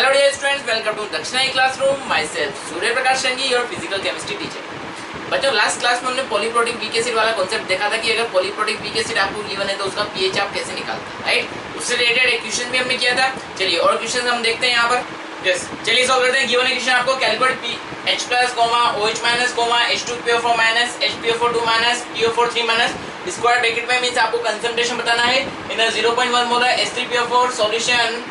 Hello dear students, welcome to Dakshinai classroom. Myself Surya Prakash Rangi, your physical chemistry teacher. बच्चों, last class में हमने polyprotic weak acid वाला concept देखा था कि अगर पॉलीप्रोटिक वीक एसिड आपको गिवन है तो उसका पीएच आप कैसे निकालते हैं, राइट। उससे रिलेटेड एक क्वेश्चन भी हमने किया था। चलिए और क्वेश्चन हम देखते हैं यहाँ पर। यस, चलिए सॉल्व करते हैं। गिवन क्वेश्चन आपको calculate pH plus OH minus H2PO4 minus HPO4 2 minus PO4 3 minus square bracket में मींस आपको कंसंट्रेशन बताना है इन 0.1 molar H3PO4 solution.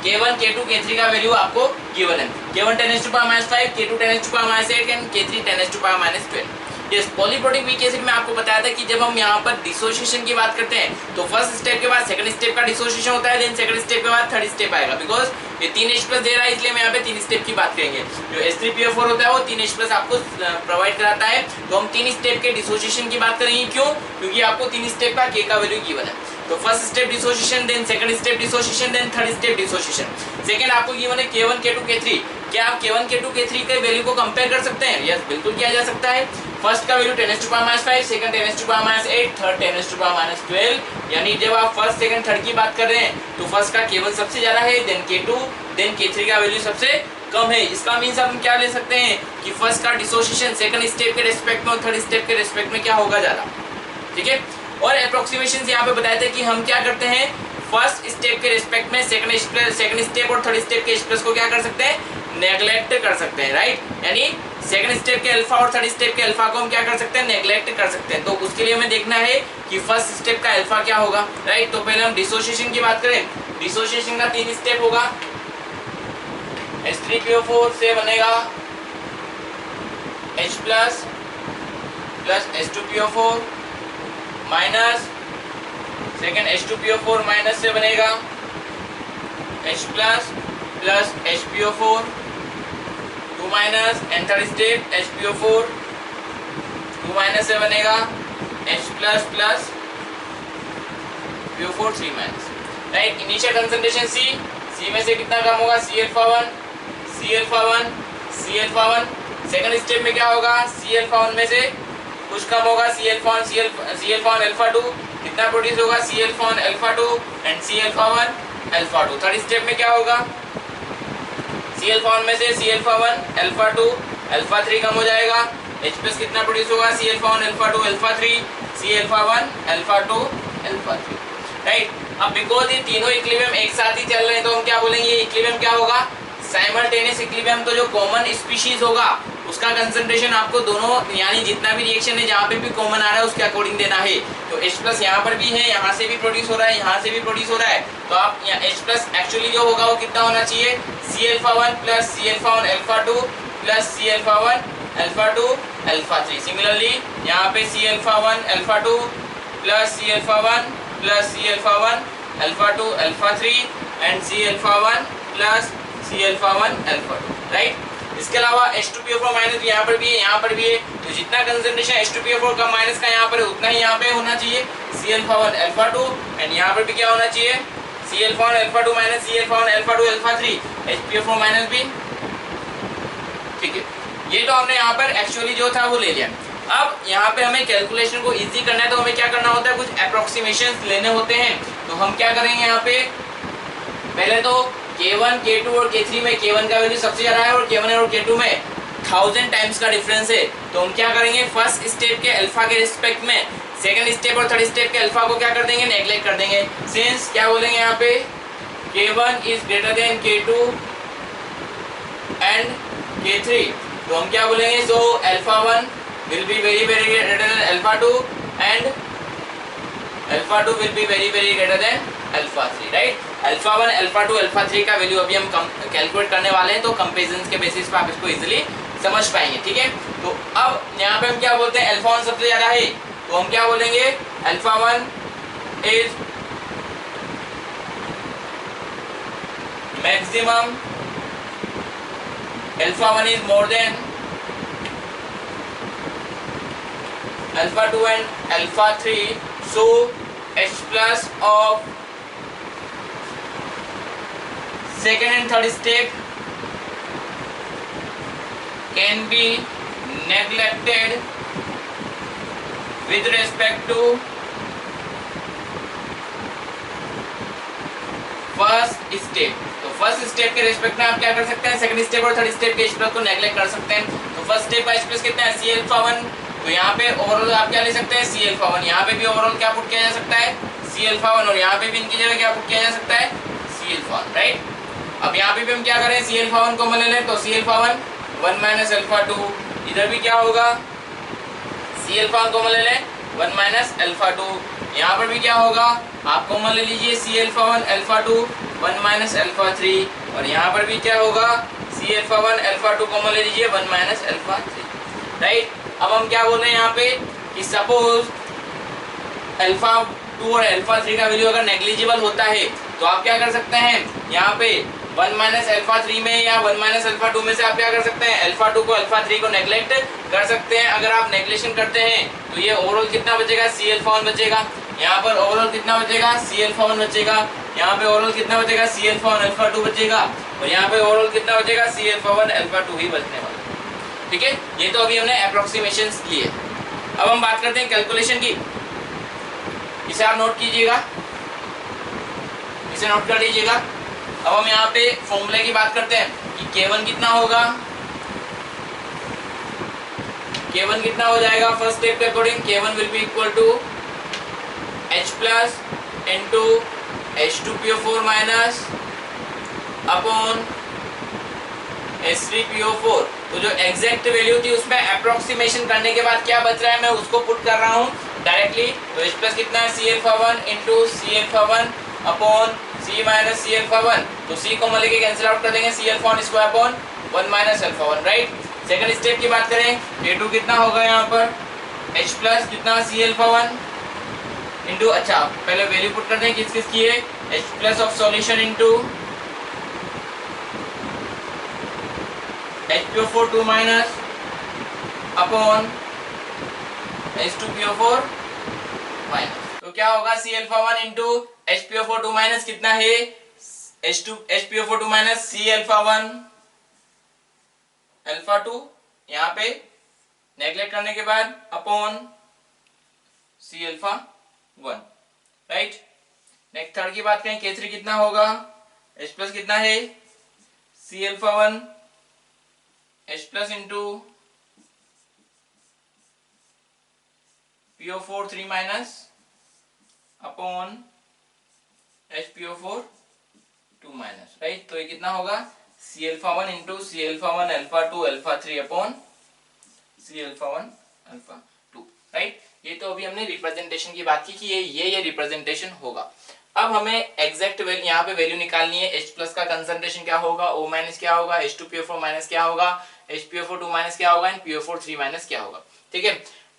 K1 K2 K3 का वैल्यू आपको गिवन है। K1 10⁻⁵, K2 10⁻⁸ and K3 10⁻12। Yes, polyprotic weak acid में आपको बताया था कि जब हम यहाँ पर डिसोसिएशन की बात करते हैं तो फर्स्ट स्टेप के बाद सेकंड स्टेप का डिसोसिएशन होता है, देन सेकंड स्टेप के बाद थर्ड स्टेप आएगा। बिकॉज ये 3H+ दे रहा है इसलिए हम यहाँ पे 3 स्टेप की बात करेंगे। जो H3PO4 होता है वो 3H+ आपको प्रोवाइड कराता है, तो हम 3 स्टेप के डिसोसिएशन की बात करेंगे। क्यों? क्योंकि आपको 3 स्टेप का K का वैल्यू गिवन है। तो first step dissociation, then second step dissociation, then third step dissociation. Second आपको गिवन है K1 K2 K3। क्या आप K1 K2 K3 के वैल्यू को कंपेयर कर सकते हैं? यस, बिल्कुल किया जा सकता है। फर्स्ट का वैल्यू 10⁻⁵, सेकंड 10⁻8, थर्ड 10⁻12। यानी जब आप फर्स्ट सेकंड थर्ड की बात कर रहे हैं तो फर्स्ट का K1 सबसे ज्यादा है, देन K2, देन K3 का वैल्यू सबसे कम है। इसका मीन्स हम क्या ले सकते हैं कि फर्स्ट का डिसोसिएशन सेकंड स्टेप के रेस्पेक्ट में और थर्ड स्टेप के रेस्पेक्ट में क्या होगा ज्यादा, ठीक है। और अप्रोक्सीमेशन यहाँ पे बताए थे कि हम क्या करते हैं, फर्स्ट स्टेप के रिस्पेक्ट में सेकंड स्टेप और थर्ड स्टेप के H+ को क्या कर सकते हैं, नेग्लेक्ट कर सकते हैं, राइट। यानी सेकंड स्टेप के अल्फा और थर्ड स्टेप के अल्फा को हम क्या कर सकते हैं, नेग्लेक्ट कर सकते हैं। तो उसके लिए हमें देखना है कि फर्स्ट स्टेप का अल्फा क्या होगा, राइट। तो पहले हम डिसोसिएशन की बात करें। डिसोसिएशन का 3 स्टेप होगा। H3PO4 से बनेगा H+ plus H2PO4 minus second H2PO4 minus से बनेगा H+ plus HPO4 2 minus and third step HPO4 2 minus से बनेगा H+ plus PO4 3 minus, right. Initial concentration C में से कितना कम होगा, C∝1 सेकंड स्टेप में क्या होगा, C∝1 में से कुछ कम होगा, C∝1 अल्फा 2 कितना प्रोड्यूस होगा, C∝1 alpha 2 and C∝1 alpha 2। Third step में क्या होगा, C∝1 में से C∝1 अल्फा 2 अल्फा 3 कम हो जाएगा, H+ कितना प्रोड्यूस होगा, C∝1 alpha 2 alpha 3 C∝1 alpha 2 alpha 3, right. अब बिकॉज ये तीनों इक्विलिब्रियम एक साथ ही चल रहे हैं तो हम क्या बोलेंगे, ये इक्विलिब्रियम क्या होगा, साइमल्टेनियस इक्विलिब्रियम। तो जो कॉमन स्पीशीज होगा उसका कंसंट्रेशन आपको दोनों यानी जितना भी रिएक्शन है जहाँ पे भी कॉमन आ रहा है उसके अकॉर्डिंग देना है। तो H+ यहाँ पर भी है, यहाँ से भी प्रोड्यूस हो रहा है, यहाँ से भी प्रोड्यूस हो रहा है, तो आप यहाँ H+ एक्चुअली जो होगा वो कितना होना चाहिए, C∝1 plus C∝1 alpha 2 plus C∝1 alpha 2 alpha 3। Similarly यहाँ पे C∝1 alpha 2 plus C∝1 plus C∝1 alpha 2 alpha 3 and C∝1 plus C∝1 alpha 2, right. इसके अलावा H2PO4 माइनस यहाँ पर भी है, यहाँ पर भी है। तो जितना कंसंट्रेशन H2PO4 का माइनस का यहाँ पर है उतना ही यहाँ पे होना चाहिए, C∝1 अल्फा 2 एंड यहाँ पर भी क्या होना चाहिए, C∝1 alpha 2 minus C∝1 alpha 2 alpha 3 HPO4 minus भी, ठीक है। ये तो हमने यहाँ पर एक्चुअली जो था वो ले लिया। अब यहाँ पे हमें कैलकुलेशन को इजी करना है तो हमें क्या करना होता है, कुछ अप्रोक्सीमेशन लेने होते हैं। तो हम क्या करेंगे, यहाँ पे पहले तो K1 K2 और K3 में K1 का वैल्यू सबसे ज्यादा है और K1 और K2 में 1000 टाइम्स का डिफरेंस है। तो हम क्या करेंगे, फर्स्ट स्टेप के अल्फा के रिस्पेक्ट में सेकंड स्टेप और थर्ड स्टेप के अल्फा को क्या कर देंगे, नेग्लेक्ट कर देंगे। सिंस क्या बोलेंगे यहाँ पे, K1 is greater than K2 and K3, तो हम क्या बोलेंगे, सो alpha 1 will be very greater than alpha 2 and alpha 2 will be very greater than alpha 3, right. Alpha 1 alpha 2 alpha 3 का वैल्यू अभी हम कैलकुलेट करने वाले हैं, तो कंपेरिजन के बेसिस पर आप इसको इजीली समझ पाएंगे, ठीक है। तो अब यहाँ पे हम क्या बोलते हैं, अल्फा 1 सबसे ज्यादा है तो हम क्या बोलेंगे, alpha 1 is maximum, alpha 1 is more than alpha 2 and alpha 3, so H+ of second and third step can be neglected with respect to first step। तो फर्स्ट स्टेप के रिस्पेक्ट में आप क्या कर सकते हैं, सेकंड स्टेप और थर्ड स्टेप के H+ को नेग्लेक्ट कर सकते हैं। तो फर्स्ट स्टेप का H+ कितना है, Cα1, तो यहाँ पे ओवरऑल आप क्या ले सकते हैं, Cα1, यहाँ पे भी ओवरऑल क्या पुट किया जा सकता है, Cα1, और यहाँ पे भी इनकी जगह क्या पुट किया जा सकता है, Cα1, राइट। अब यहाँ पे भी हम क्या करें, Cα1 को ले लें, तो Cα1 1 माइनस α2, इधर भी क्या होगा, Cα1 को ले लें 1 माइनस α2, यहाँ पर भी क्या होगा, आप कॉमन ले लीजिए Cα1 α2 1 माइनस α3, और यहाँ पर भी क्या होगा, Cα1 α2 कॉमन ले लीजिए 1 माइनस α3, राइट। अब हम क्या बोल रहे हैं यहाँ पे कि सपोज α2 और α3 का वैल्यू अगर नेग्लिजिबल होता है तो आप क्या कर सकते हैं, यहाँ पे 1 माइनस α3 में या 1 माइनस α2 में से आप क्या कर सकते हैं, α2 को α3 को नेग्लेक्ट कर सकते हैं। अगर आप नेग्लेक्शन करते हैं तो ये ओवरऑल कितना बचेगा, Cα1 बचेगा, यहाँ पर ओवरऑल कितना बचेगा, Cα1 बचेगा, यहाँ पे ओवरऑल कितना बचेगा, Cα1 α2 बचेगा, और यहाँ पे ओवरऑल कितना बचेगा, Cα1 α2 ही बचने वाला। ठीक है, ये तो अभी हमने अप्रोक्सीमेशंस लिए। अब हम बात करते हैं कैलकुलेशन की, इसे आप नोट कीजिएगा, इसे नोट कर लीजिएगा। अब हम यहाँ पे फॉर्मूले की बात करते हैं कि K1 कितना होगा, K1 कितना हो जाएगा, फर्स्ट स्टेप के according K1 will be equal to H+ into H2PO4 minus upon H3PO4। तो जो एग्जैक्ट वैल्यू थी उसमें अप्रोक्सीमेशन करने के बाद क्या बच रहा है मैं उसको पुट कर रहा हूँ डायरेक्टली। तो H+ कितना है, Cα1 into Cα1 upon C minus Cα1, तो C को हम लेके कैंसिल आउट कर देंगे, Cα1 square upon 1 minus α1, right. Second step की बात करें, K2 कितना होगा यहाँ पर, H+ कितना Cα1 इनटू, अच्छा पहले वैल्यू पुट कर दें किस किस की है, H+ of solution into H2PO4 2 minus upon H2PO4 minus. तो क्या होगा, Cα1 इंटू H2PO4 2 माइनस कितना है, H2PO4 2 माइनस Cα1 α2, यहाँ पे नेग्लेक्ट करने के बाद upon Cα1, right. Next third की बात करें, K3 कितना होगा, H+ कितना है, Cα1 H+ into PO4 3 minus upon HPO4 2 minus, right. तो ये कितना होगा, Cα1 into Cα1 α2 α3 upon Cα1 α2, right. ये तो अभी हमने रिप्रेजेंटेशन की बात की कि ये रिप्रेजेंटेशन होगा। अब हमें एग्जैक्ट वैल्यू यहाँ पे वैल्यू निकालनी है, H+ का कंसंट्रेशन क्या होगा, O माइनस क्या होगा, H2PO4 माइनस क्या होगा, HPO4 2 माइनस क्या होगा, एंड PO4 3 माइनस क्या होगा। ठीक है,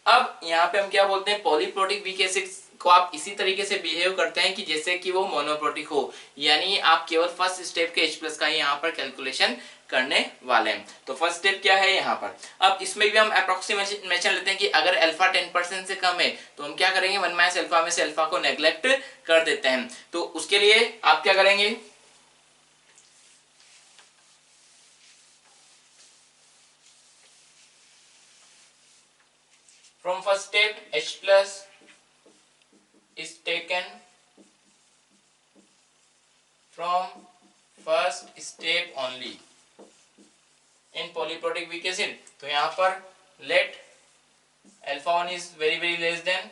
अब यहाँ पे हम क्या बोलते हैं, पॉलीप्रोटिक वीक एसिड को आप इसी तरीके से बिहेव करते हैं कि जैसे कि वो मोनोप्रोटिक हो, यानी आप केवल फर्स्ट स्टेप के H+ का ही यहाँ पर कैलकुलेशन करने वाले हैं। तो फर्स्ट स्टेप क्या है यहाँ पर, अब इसमें भी हम अप्रोक्सीमेशन लेते हैं कि अगर अल्फा 10% से कम है तो हम क्या करेंगे, 1 माइनस अल्फा में से अल्फा को नेग्लेक्ट कर देते हैं। तो उसके लिए आप क्या करेंगे, from first step H+ is taken from first step only in polyprotic weak acid। तो यहाँ पर let alpha 1 is very less than,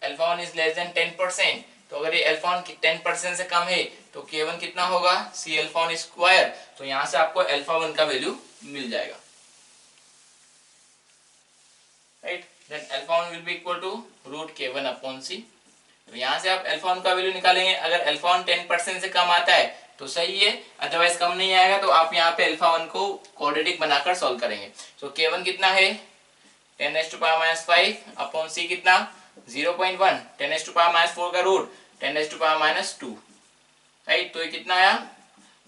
alpha 1 is less than 10%। तो अगर ये alpha 1 10% से कम है तो K1 कितना होगा, C alpha 1 स्क्वायर। तो यहाँ से आपको alpha 1 का वैल्यू मिल जाएगा, right. then alpha 1 will be equal to root K1 upon C। तो यहाँ से आप अल्फा 1 का वैल्यू निकालेंगे, अगर अल्फा 1 10% से कम आता है तो सही है, अदरवाइज कम नहीं आएगा तो आप यहाँ पे अल्फा 1 को क्वाड्रेटिक बनाकर सॉल्व करेंगे। तो K1 कितना है, 10⁻⁵ अपॉन C कितना 0.1, 10⁻⁴ का रूट 10⁻⁻2, राइट। तो ये कितना आया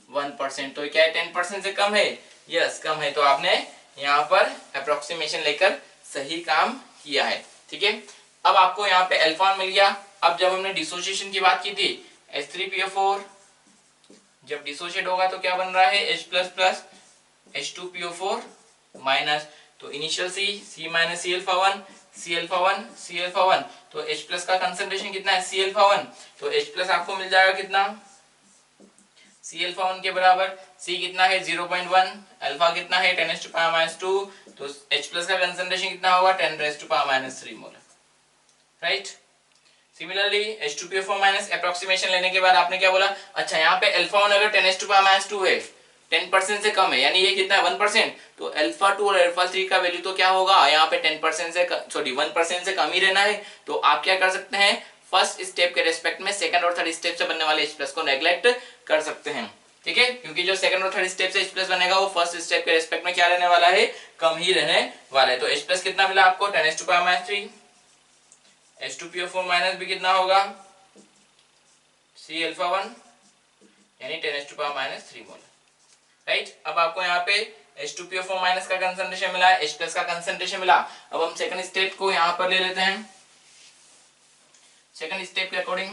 1%। तो क्या है, 10% से कम है, यस कम है। तो आपने यहाँ पर अप्रोक्सीमेशन लेकर सही काम किया है, ठीक है। अब आपको यहाँ पे अल्फा 1 मिल गया। अब जब हमने डिसोसिएशन की बात की थी, H3PO4 जब डिसोशिएट होगा तो क्या बन रहा है, H++ H2PO4 माइनस, तो इनिशियल C माइनस Cα1 तो H+ का कंसंट्रेशन कितना है, Cα1, तो H+ आपको मिल जाएगा कितना सी अल्फा 1 के बराबर, सी कितना है 0.1, अल्फा कितना है 10⁻², तो H प्लस का कंसंट्रेशन कितना होगा 10⁻³ mole, right. Similarly H2PO4 minus approximation लेने के बाद आपने क्या बोला, अच्छा यहाँ पे अल्फा 1 अगर 10⁻² है, 10% से कम है, यानी ये कितना है 1%, तो अल्फा 2 और अल्फा 3 का वैल्यू तो क्या होगा यहाँ पे 10% से 1% से कम ही रहना है। तो आप क्या कर सकते हैं, फर्स्ट स्टेप के रेस्पेक्ट में सेकंड और थर्ड स्टेप से बनने वाले H प्लस को नेग्लेक्ट कर सकते हैं, ठीक है, क्योंकि जो सेकंड और थर्ड स्टेप से H प्लस बनेगा वो फर्स्ट स्टेप के रेस्पेक्ट में क्या रहने वाला है, कम ही रहने वाला है। तो H प्लस कितना मिला आपको 10⁻3, H2PO4 माइनस भी कितना होगा C अल्फा 1 यानी 10⁻³ मोल, राइट। अब आपको यहाँ पे H2PO4 माइनस का कंसंट्रेशन मिला है, H प्लस का कंसंट्रेशन मिला। अब हम सेकंड स्टेप को यहाँ पर ले लेते हैं। सेकंड स्टेप के अकॉर्डिंग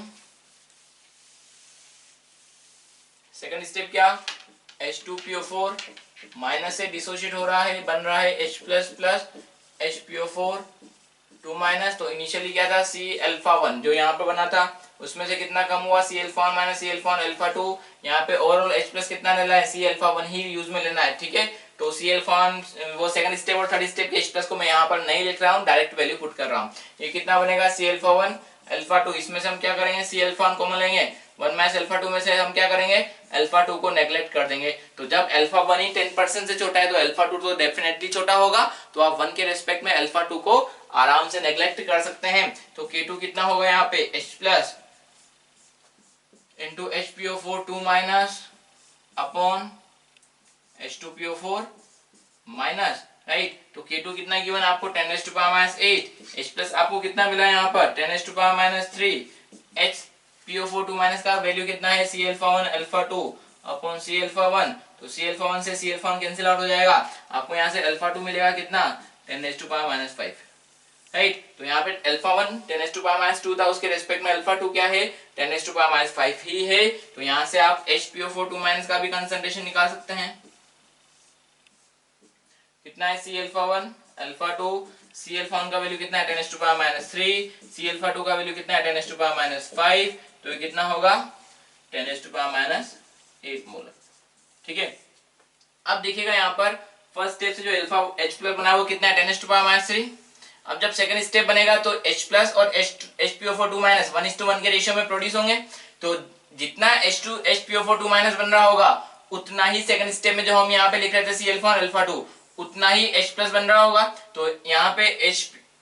सेकंड स्टेप क्या, H2PO4 माइनस से डिसोशिएट हो रहा है, बन रहा है H plus plus HPO4 2 minus. तो इनिशियली क्या था C अल्फा 1 जो यहाँ पे बना था उसमें से कितना कम हुआ C alpha 1 minus C alpha 1 alpha 2। यहाँ पे ओवरऑल H प्लस कितना लेना है, C अल्फा 1 ही यूज में लेना है, ठीक है। तो C अल्फा 1 वो सेकंड स्टेप और थर्ड स्टेप के H प्लस को मैं यहाँ पर नहीं लिख रहा हूँ, डायरेक्ट वैल्यू पुट कर रहा हूँ। ये कितना बनेगा C अल्फा 1 अल्फा 2, इसमें से हम क्या करेंगे C अल्फा 1 कॉमन लेंगे, 1 माइनस अल्फा 2 में से हम क्या करेंगे अल्फा 2 को नेग्लेक्ट कर देंगे। तो जब अल्फा 1 ही 10% से छोटा है तो अल्फा 2 तो डेफिनेटली छोटा होगा, तो आप 1 के रेस्पेक्ट में अल्फा 2 को आराम से नेग्लेक्ट कर सकते हैं। तो K2 कितना होगा यहाँ पे H plus into HPO4 2 minus upon H2PO4 minus, right. तो K2 कितना गिवन आपको 10⁻8, H प्लस आपको कितना मिला यहाँ पर 10⁻3, HPO4 2 माइनस का वैल्यू कितना है C alpha 1 alpha 2 upon C alpha 1। तो C अल्फा 1 से C अल्फा 1 कैंसिल आउट हो जाएगा, आपको यहाँ से अल्फा 2 मिलेगा कितना 10⁻5, राइट। तो यहाँ पे अल्फा 1 10⁻2 था, उसके रेस्पेक्ट में अल्फा 2 क्या है 10⁻5 ही है। तो यहाँ से आप HPO4 2 माइनस का भी कंसंट्रेशन निकाल सकते हैं, कितना है C alpha 1 alpha 2, C alpha 1 का वैल्यू कितना है 10⁻3, C अल्फा 2 का वैल्यू कितना है 10⁻5, तो ये कितना होगा 10⁻8 मोल, ठीक है। अब देखिएगा यहाँ पर फर्स्ट स्टेप से जो अल्फा H प्लस बना वो कितना है 10⁻3। अब जब सेकंड स्टेप बनेगा तो H प्लस और HPO4 2 माइनस 1:1 के रेशियो में प्रोड्यूस होंगे। तो जितना HPO4 2 माइनस बन रहा होगा उतना ही सेकंड स्टेप में जो हम यहाँ पे लिख रहे थे C अल्फा और अल्फा 2 उतना ही H प्लस बन रहा होगा। तो यहाँ पे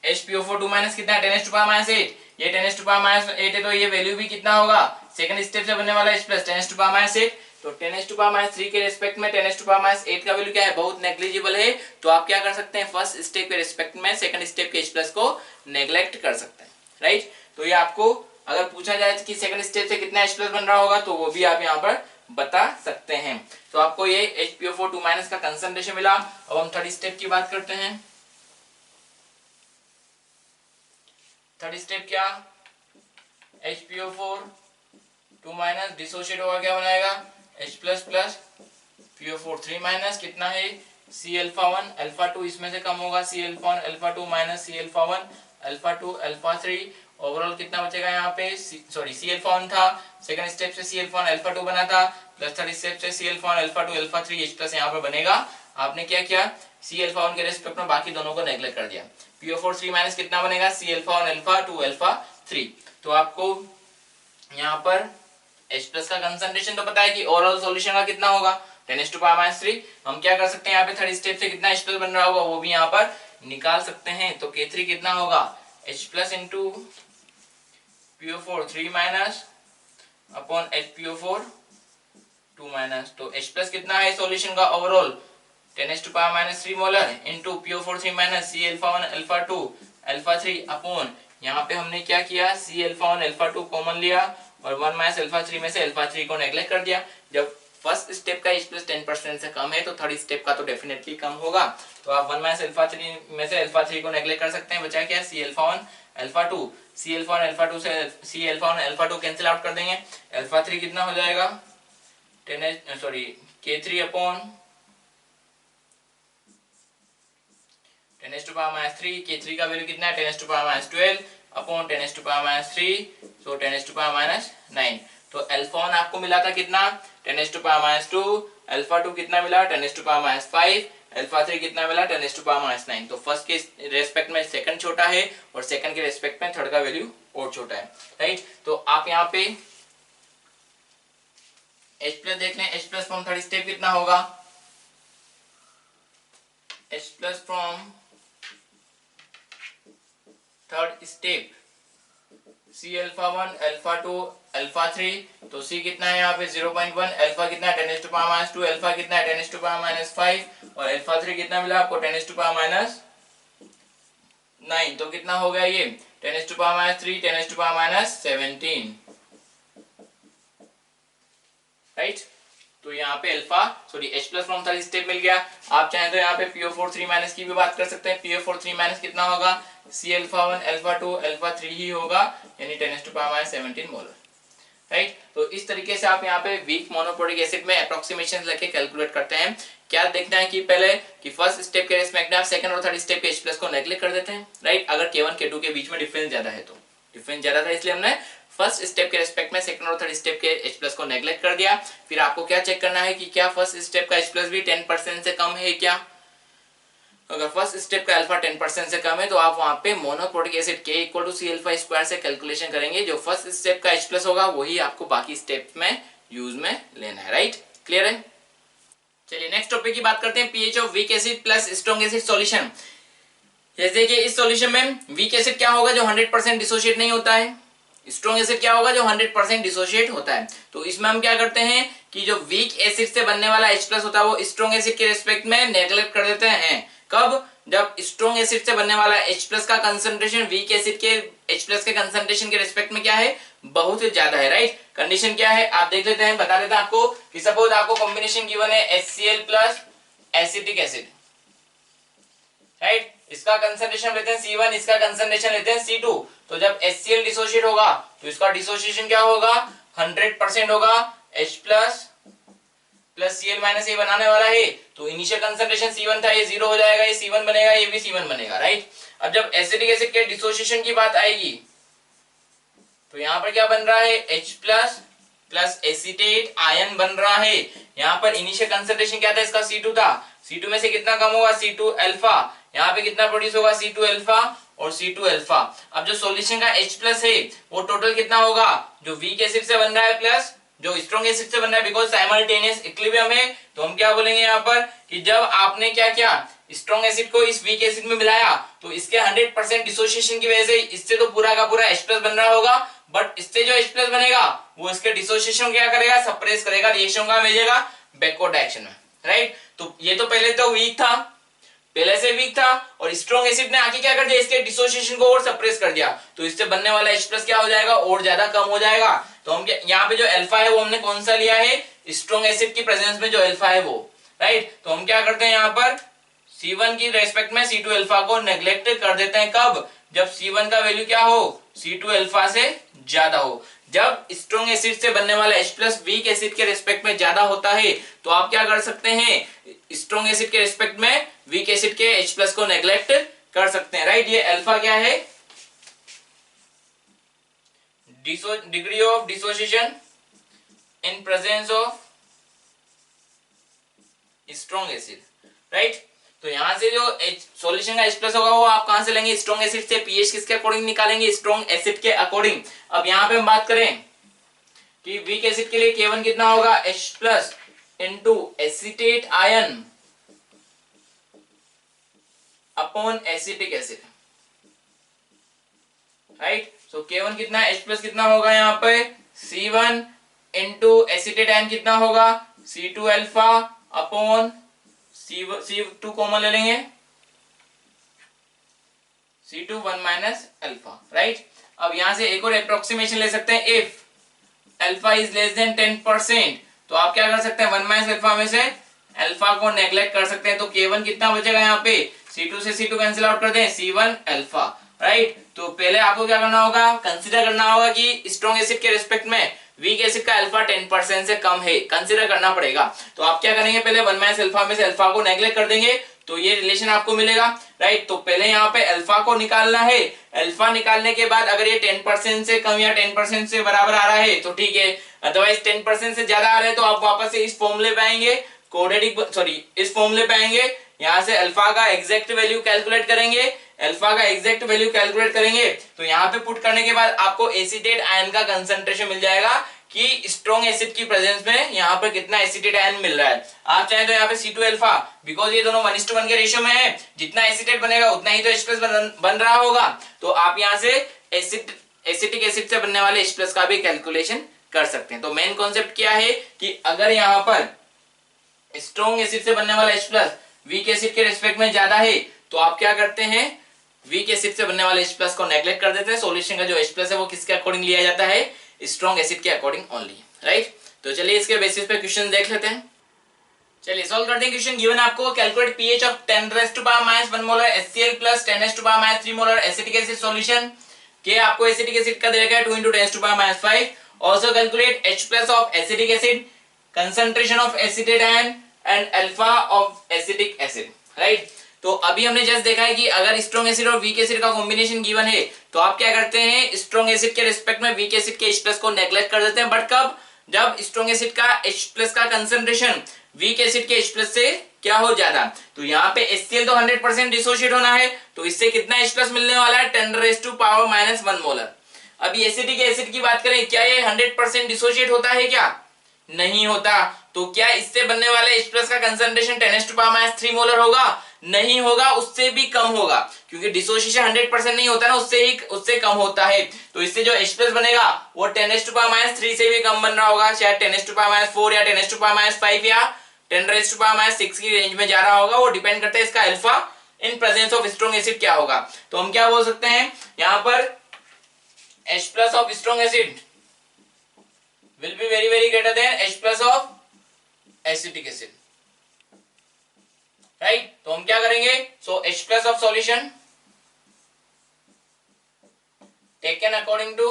HPO4 2 माइनस कितना है 10⁻8, ये 10⁻8 है, तो ये वैल्यू भी कितना होगा सेकंड स्टेप से बनने वाला H प्लस 10⁻8। तो 10⁻3 के रेस्पेक्ट में 10⁻8 का वैल्यू क्या है बहुत नेग्लिजिबल है। तो आप क्या कर सकते हैं फर्स्ट स्टेप के रेस्पेक्ट में सेकंड स्टेप के H प्लस को नेग्लेक्ट कर सकते हैं, राइट। तो ये आपको अगर पूछा जाए कि सेकंड स्टेप से कितना H प्लस बन रहा होगा तो वो भी आप यहाँ पर बता सकते हैं। तो आपको ये HPO4 2 माइनस का कंसंट्रेशन मिला। अब हम थर्ड स्टेप की बात करते हैं। थर्ड स्टेप क्या, HPO4 2 माइनस डिसोशिएट होगा क्या बनाएगा H plus plus PO4 3 minus कितना है C अल्फा 1 अल्फा 2, इसमें से कम होगा C alpha 1 alpha 2 minus C alpha 1 alpha 2 alpha 3। Overall कितना बचेगा यहाँ पे C अल्फा 1 था, सेकंड स्टेप से C अल्फा 1 अल्फा 2 बना था, प्लस थर्ड स्टेप से C alpha 1 alpha 2 alpha 3 H plus यहाँ पर बनेगा। आपने क्या किया C अल्फा 1 के रेस्पेक्ट में बाकी दोनों को नेग्लेक्ट कर दिया। PO4 3 माइनस कितना बनेगा C अल्फा 1 अल्फा 2 अल्फा 3। तो आपको यहाँ पर H प्लस का कंसंट्रेशन तो पता है कि ओवरऑल सॉल्यूशन का कितना होगा 10⁻3। हम क्या कर सकते हैं यहाँ पे थर्ड स्टेप से कितना H प्लस बन रहा होगा वो भी यहाँ पर निकाल सकते हैं। तो K3 कितना होगा H plus into PO4 3 minus upon HPO4 2 minus. तो H प्लस कितना है सॉल्यूशन का overall 10⁻3 molar into PO4 3 minus C alpha 1 alpha 2 alpha 3 upon यहाँ पे हमने क्या किया C अल्फा 1 अल्फा 2 कॉमन लिया और 1 माइनस अल्फा 3 में से अल्फा 3 को नेग्लेक्ट कर दिया। जब फर्स्ट स्टेप का H प्लस 10% से कम है तो थर्ड स्टेप का तो डेफिनेटली कम होगा। तो आप 1 माइनस अल्फा 3 में से अल्फा 3 को नेग्लेक्ट कर सकते हैं, बचा क्या C alpha 1 alpha 2, C alpha 1 alpha 2 से C alpha 1 alpha 2 cancel out कर देंगे। अल्फा 3 कितना हो जाएगा K3 अपॉन 10⁻3, K3 का वैल्यू कितना है 10⁻12 अपॉन 10⁻3, so 10⁻9। तो अल्फा 1 आपको मिला था कितना 10⁻², अल्फा 2 कितना मिला 10⁻5, अल्फा 3 कितना मिला 10⁻9। तो फर्स्ट के रेस्पेक्ट में सेकंड छोटा है और सेकंड के रेस्पेक्ट में थर्ड का वैल्यू और छोटा है, राइट। तो आप यहाँ पे H प्लस देख लें, H plus from third step कितना होगा, H plus from third step C alpha 1, alpha 2, alpha 3, तो C कितना है यहाँ पे 0.1, अल्फा कितना है 10⁻², अल्फा कितना है 10⁻5 और अल्फा 3 कितना मिला आपको 10⁻9। तो कितना हो गया ये 10⁻3, 10⁻17, राइट। तो यहाँ पे alpha H plus from third step मिल गया। आप चाहें तो यहाँ पे PO4 3 की भी बात कर सकते हैं। PO4 3 कितना होगा C अल्फा 1, अल्फा 2, अल्फा 3 ही होगा, यानी 10⁻17 मोलर, राइट। तो इस तरीके से आप यहाँ पे वीक मोनोप्रोटिक एसिड में अप्रोक्सीमेशन लेके कैलकुलेट करते हैं। क्या देखना है कि पहले कि फर्स्ट स्टेप के रेस्पेक्ट में आप सेकंड और थर्ड स्टेप के H प्लस को नेग्लेक्ट कर देते हैं, राइट। अगर K1 K2 के बीच में डिफरेंस ज्यादा है तो डिफरेंस ज्यादा था इसलिए हमने फर्स्ट स्टेप के रेस्पेक्ट में सेकंड और थर्ड स्टेप के H प्लस को नेग्लेक्ट कर दिया। फिर आपको क्या चेक करना है कि क्या फर्स्ट स्टेप का H प्लस भी 10% से कम है क्या। अगर फर्स्ट स्टेप का अल्फा 10% से कम है तो आप वहां पे monoprotic acid K = C alpha square से कैलकुलेशन करेंगे। जो फर्स्ट स्टेप का H प्लस होगा वही आपको बाकी स्टेप में यूज में लेना है, राइट। क्लियर है। चलिए नेक्स्ट टॉपिक की बात करते हैं, pH of weak acid plus strong acid solution. जैसे कि इस सॉल्यूशन में वीक एसिड क्या होगा जो 100% डिसोशिएट नहीं होता है, स्ट्रॉन्ग एसिड क्या होगा जो 100% डिसोशिएट होता है। तो इसमें हम क्या करते हैं कि जो वीक एसिड से बनने वाला H प्लस होता है वो स्ट्रॉन्ग एसिड के रिस्पेक्ट में नेग्लेक्ट कर देते हैं। कब, जब स्ट्रॉन्ग एसिड से बनने वाला H प्लस का कंसंट्रेशन वीक एसिड के H प्लस के कंसंट्रेशन के रिस्पेक्ट में क्या है, बहुत ज्यादा है, राइट। कंडीशन क्या है आप देख लेते हैं, बता देते हैं आपको कि सपोज आपको कॉम्बिनेशन गिवन है HCl plus acetic acid, right. इसका कंसंट्रेशन लेते हैं C1, इसका कंसंट्रेशन लेते हैं C2। तो जब HCl डिसोशिएट होगा तो इसका डिसोसिएशन क्या होगा 100% होगा, H plus plus Cl minus ये बनाने वाला है। तो इनिशियल कंसंट्रेशन C1 था, ये 0 हो जाएगा, ये C1 बनेगा, ये भी C1 बनेगा, राइट। अब जब एसिटिक एसिड के डिसोसिएशन की बात आएगी तो यहाँ पर क्या बन रहा है H plus plus acetate ion बन रहा है। यहाँ पर इनिशियल कंसंट्रेशन क्या था इसका C2 था, C2 में से कितना कम होगा C2 अल्फा, यहाँ पे कितना प्रोड्यूस होगा C2 अल्फा और C2 अल्फा। अब जो सॉल्यूशन का H प्लस है वो टोटल कितना होगा जो वीक एसिड से बन रहा है प्लस जो स्ट्रॉन्ग एसिड से बन रहा है, बिकॉज साइमल्टेनियस इक्विलिब्रियम है। तो हम क्या बोलेंगे यहाँ पर कि जब आपने क्या किया स्ट्रॉन्ग एसिड को इस वीक एसिड में मिलाया तो इसके 100% डिसोसिएशन की वजह से इससे तो पूरा का पूरा H प्लस बन रहा होगा, बट इससे जो H प्लस बनेगा वो इसके डिसोसिएशन क्या करेगा, सप्रेस करेगा, रिएक्शन का भेजेगा बैकवर्ड डायरेक्शन में, राइट। तो ये तो पहले तो वीक था, पहले से वीक था और स्ट्रॉन्ग एसिड ने आके क्या कर दिया इसके डिसोसिएशन को और सप्रेस कर दिया, तो इससे बनने वाला H प्लस क्या हो जाएगा और ज्यादा कम हो जाएगा। तो हम यहाँ पे जो अल्फा है वो हमने कौन सा लिया है, स्ट्रॉन्ग एसिड की प्रेजेंस में जो अल्फा है वो, राइट। तो हम क्या करते हैं यहाँ पर C1 की रेस्पेक्ट में C2 अल्फा को नेग्लेक्ट कर देते हैं। कब, जब C1 का वैल्यू क्या हो C2 अल्फा से ज्यादा हो। जब स्ट्रॉन्ग एसिड से बनने वाला H प्लस वीक एसिड के रेस्पेक्ट में ज्यादा होता है तो आप क्या कर सकते हैं स्ट्रॉन्ग एसिड के रेस्पेक्ट में वीक एसिड के H प्लस को नेग्लेक्ट कर सकते हैं, राइट। ये अल्फा क्या है, degree of dissociation in presence of strong acid, right. तो यहां से जो सॉल्यूशन का H प्लस होगा वो आप कहां से लेंगे स्ट्रॉन्ग एसिड से, पीएच किसके अकॉर्डिंग निकालेंगे स्ट्रॉन्ग एसिड के अकॉर्डिंग। अब यहां पे हम बात करें कि वीक एसिड के लिए K1 कितना होगा H plus into acetate ion upon acetic acid, right. So K1 कितना H प्लस कितना होगा यहाँ पे C1 इंटू एसिटेट आयन कितना होगा C2 alpha upon C2 common ले लेंगे C2 1 माइनस अल्फा, राइट। अब यहां से एक और अप्रोक्सीमेशन ले सकते हैं, if alpha is less then 10% तो आप क्या कर सकते हैं 1 माइनस अल्फा में से अल्फा को नेग्लेक्ट कर सकते हैं। तो K1 कितना बचेगा यहाँ पे C2 से C2 कैंसिल आउट कर दें C1 अल्फा, राइट। तो पहले आपको क्या करना होगा, कंसीडर करना होगा कि स्ट्रॉन्ग एसिड के रिस्पेक्ट में वीक एसिड का अल्फा 10% से कम है, कंसीडर करना पड़ेगा। तो आप क्या करेंगे पहले 1 माइनस अल्फा में से अल्फा को नेग्लेक्ट कर देंगे तो ये रिलेशन आपको मिलेगा, राइट। तो पहले यहाँ पे अल्फा को निकालना है, अल्फा निकालने के बाद अगर ये 10% से कम या 10% से बराबर आ रहा है तो ठीक है, अदरवाइज 10% से ज्यादा आ रहा है तो आप वापस से इस फॉर्मूले पे आएंगे, क्वाड्रेटिक सॉरी इस फॉर्मूले पे आएंगे, यहाँ से अल्फा का एग्जैक्ट वैल्यू कैलकुलेट करेंगे, अल्फा का एग्जैक्ट वैल्यू कैलकुलेट करेंगे तो यहाँ पे पुट करने के बाद आपको एसीटेट आयन का कंसंट्रेशन मिल जाएगा कि स्ट्रॉन्ग एसिड की प्रेजेंस में यहाँ पर कितना एसीटेट आयन मिल रहा है। आप चाहे तो यहाँ पे C2 अल्फा, बिकॉज ये दोनों 1:1 के रेशियो में है, जितना एसीटेट बनेगा उतना ही तो H+ बन रहा होगा, तो आप यहाँ से एसिटिक एसिड से बनने वाले H+ का भी कैलकुलेशन कर सकते हैं। तो मेन कॉन्सेप्ट क्या है कि अगर यहाँ पर स्ट्रॉन्ग एसिड से बनने वाला H+ वीक एसिड के रिस्पेक्ट में ज्यादा है तो आप क्या करते हैं, वीक एसिड से बनने वाले H+ को नेग्लेक्ट कर देते हैं, सॉल्यूशन का जो H+ है वो किसके अकॉर्डिंग लिया जाता है, स्ट्रॉन्ग एसिड के अकॉर्डिंग ओनली, राइट। तो चलिए इसके बेसिस पे क्वेश्चन देख लेते हैं। चलिए सॉल्व करते हैं क्वेश्चन। गिवन आपको calculate pH of 10⁻⁻1 molar HCl plus 10⁻3 molar acetic acid solution के आपको एसिटिक एसिड का देगा 2 × 10⁻5। Also calculate H+ of acetic acid, concentration of acetate ion and alpha of acetic acid, right. तो अभी हमने जस्ट देखा है कि अगर स्ट्रॉन्ग एसिड और वीक एसिड का कॉम्बिनेशन गिवन है तो आप क्या करते हैं, स्ट्रॉन्ग एसिड के रिस्पेक्ट में वीक एसिड के H+ को नेग्लेक्ट कर देते हैं, बट कब, जब स्ट्रॉन्ग एसिड का H+ का कंसंट्रेशन वीक एसिड के H+ से क्या हो ज्यादा। तो यहाँ पे HCl तो 100% डिसोशिएट होना है तो इससे कितना H+ मिलने वाला है, 10⁻⁻1 मोलर। अभी एसिटिक एसिड की बात करें, क्या ये 100% डिसोशिएट होता है, क्या नहीं होता। तो क्या इससे बनने वाले H+ का कंसंट्रेशन 10⁻3 मोलर होगा, नहीं होगा, उससे भी कम होगा, क्योंकि डिसोसिएशन 100% नहीं होता ना, उससे कम होता है। तो इससे जो H+ बनेगा वो 10⁻3 से भी कम बन रहा होगा, शायद 10⁻4 या 10⁻5 या 10⁻6 की रेंज में जा रहा होगा, वो डिपेंड करता है इसका alpha in presence of strong acid क्या होगा। तो हम क्या बोल सकते हैं यहाँ पर, H+ of strong acid will be very very greater than H+ of acetic acid, right। तो हम क्या करेंगे, so H+ of solution taken according to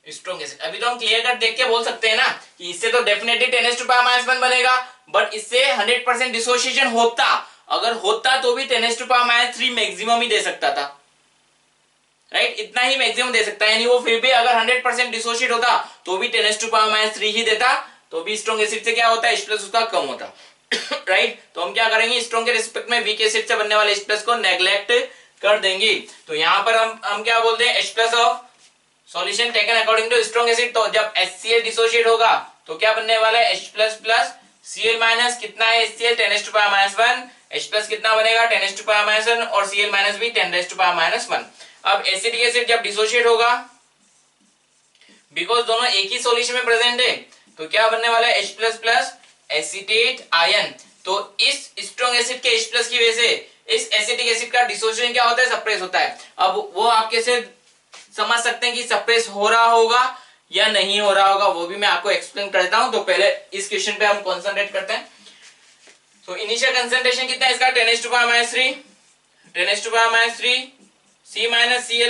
strong acid. अभी तो हम क्लियर कट देख के बोल सकते हैं ना कि इससे तो डेफिनेटली 10⁻1 बनेगा, बट इससे 100% डिसोसिएशन होता, अगर होता तो भी 10⁻3 मैक्सिमम ही दे सकता था, राइट, इतना ही मैक्सिमम दे सकता है, यानी वो फिर भी अगर 100% डिसोशिएट होता तो भी 10⁻3 ही देता, तो भी स्ट्रॉन्ग एसिड से क्या होता है, H+ उसका कम होता, राइट। तो हम क्या करेंगे, स्ट्रॉन्ग के रिस्पेक्ट में वीक एसिड से बनने वाले H+ को नेग्लेक्ट कर देंगे। तो यहाँ पर हम क्या बोलते हैं, H+ of solution taken according to strong acid. तो जब HCl डिसोशिएट होगा तो क्या बनने वाला है, H+ प्लस Cl माइनस कितना है HCl 10⁻1, H+ कितना बनेगा 10⁻1 और Cl माइनस भी 10⁻1। अब एसिटिक एसिड जब डिसोशिएट होगा, बिकॉज दोनों एक ही सॉल्यूशन में प्रेजेंट है, तो क्या बनने वाला है H+ प्लस एसिटेट आयन। तो इस स्ट्रॉन्ग एसिड के H+ की वजह से इस एसिटिक एसिड का डिसोसिएशन क्या होता है, सप्रेस होता है। अब वो आप कैसे समझ सकते हैं कि सप्रेस हो रहा होगा या नहीं हो रहा होगा, वो भी मैं आपको एक्सप्लेन करता हूं। तो पहले इस क्वेश्चन पे हम कंसंट्रेट करते हैं। तो इनिशियल कंसंट्रेशन कितना है इसका, 10⁻3 C minus C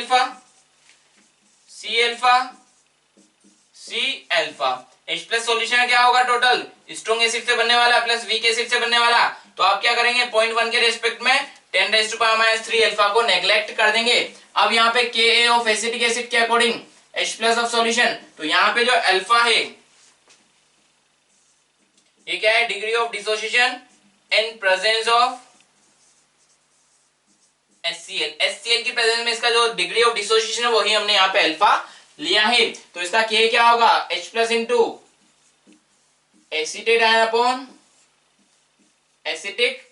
alpha H+ solution क्या होगा, टोटल स्ट्रॉन्ग एसिड से बनने वाला प्लस वीक एसिड से बनने वाला। तो आप क्या करेंगे, 0.1 के रेस्पेक्ट में 10⁻3 अल्फा को नेग्लेक्ट कर देंगे। अब यहाँ पे Ka ऑफ एसिटिक एसिड के अकॉर्डिंग H+ ऑफ सॉल्यूशन, तो यहाँ पे जो अल्फा है ये क्या है, degree of dissociation in presence of HCl की प्रेजेंस में इसका जो डिग्री ऑफ डिसोसिएशन है वही हमने यहाँ पे अल्फा लिया है। तो इसका K क्या होगा, H+ into acetate ion upon acetic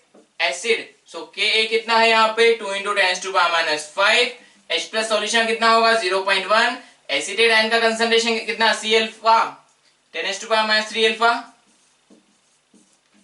acid. So Ka कितना है यहाँ पे 2 × 10⁻5, H+ सॉल्यूशन कितना होगा 0.1, एसिटेट आयन का कंसंट्रेशन कितना C alpha 10⁻3 alpha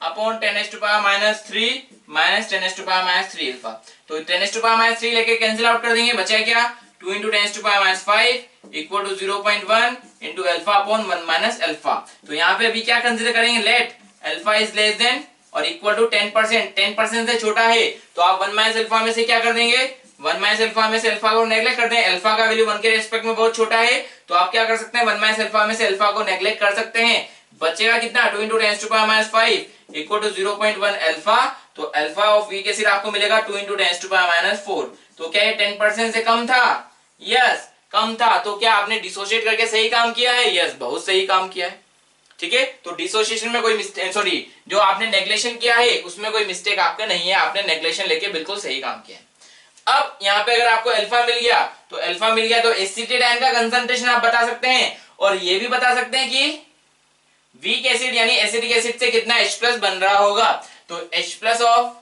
upon 10⁻3 minus 10⁻3 alpha. तो 10⁻3 लेके कैंसिल आउट कर देंगे, बचा क्या 2 × 10⁻5 equal to 0.1 into alpha upon 1 minus alpha. तो यहाँ पे अभी क्या कंसीडर करेंगे, let alpha is less than और इक्वल टू 10%, 10% से छोटा है तो आप 1 माइनस अल्फा में से क्या कर देंगे, 1 माइनस अल्फा में से अल्फा को नेग्लेक्ट कर दें। अल्फा का वैल्यू 1 के रेस्पेक्ट में बहुत छोटा है तो आप क्या कर सकते हैं, 1 माइनस अल्फा में से अल्फा को नेग्लेक्ट कर सकते हैं। बचेगा कितना 2 into 10 to power minus 5 equal to 0.1 alpha. तो अल्फा ऑफ वीक एसिड आपको मिलेगा 2 इंटू 10 टू पावर माइनस 4। तो क्या ये 10% से कम था? यस कम था। तो क्या आपने डिसोशिएट करके सही काम किया है? यस बहुत सही काम किया है। ठीक है, तो डिसोसिएशन में कोई मिस्टेक, सॉरी जो आपने नेग्लेक्शन किया है उसमें कोई मिस्टेक आपका नहीं है, आपने नेग्लेक्शन लेके बिल्कुल सही काम किया है। अब यहाँ पे अगर आपको अल्फा मिल गया तो एसिटेट आयन का कंसंट्रेशन आप बता सकते हैं और ये भी बता सकते हैं कि वीक एसिड यानी एसिटिक एसिड से कितना H प्लस बन रहा होगा। तो H plus of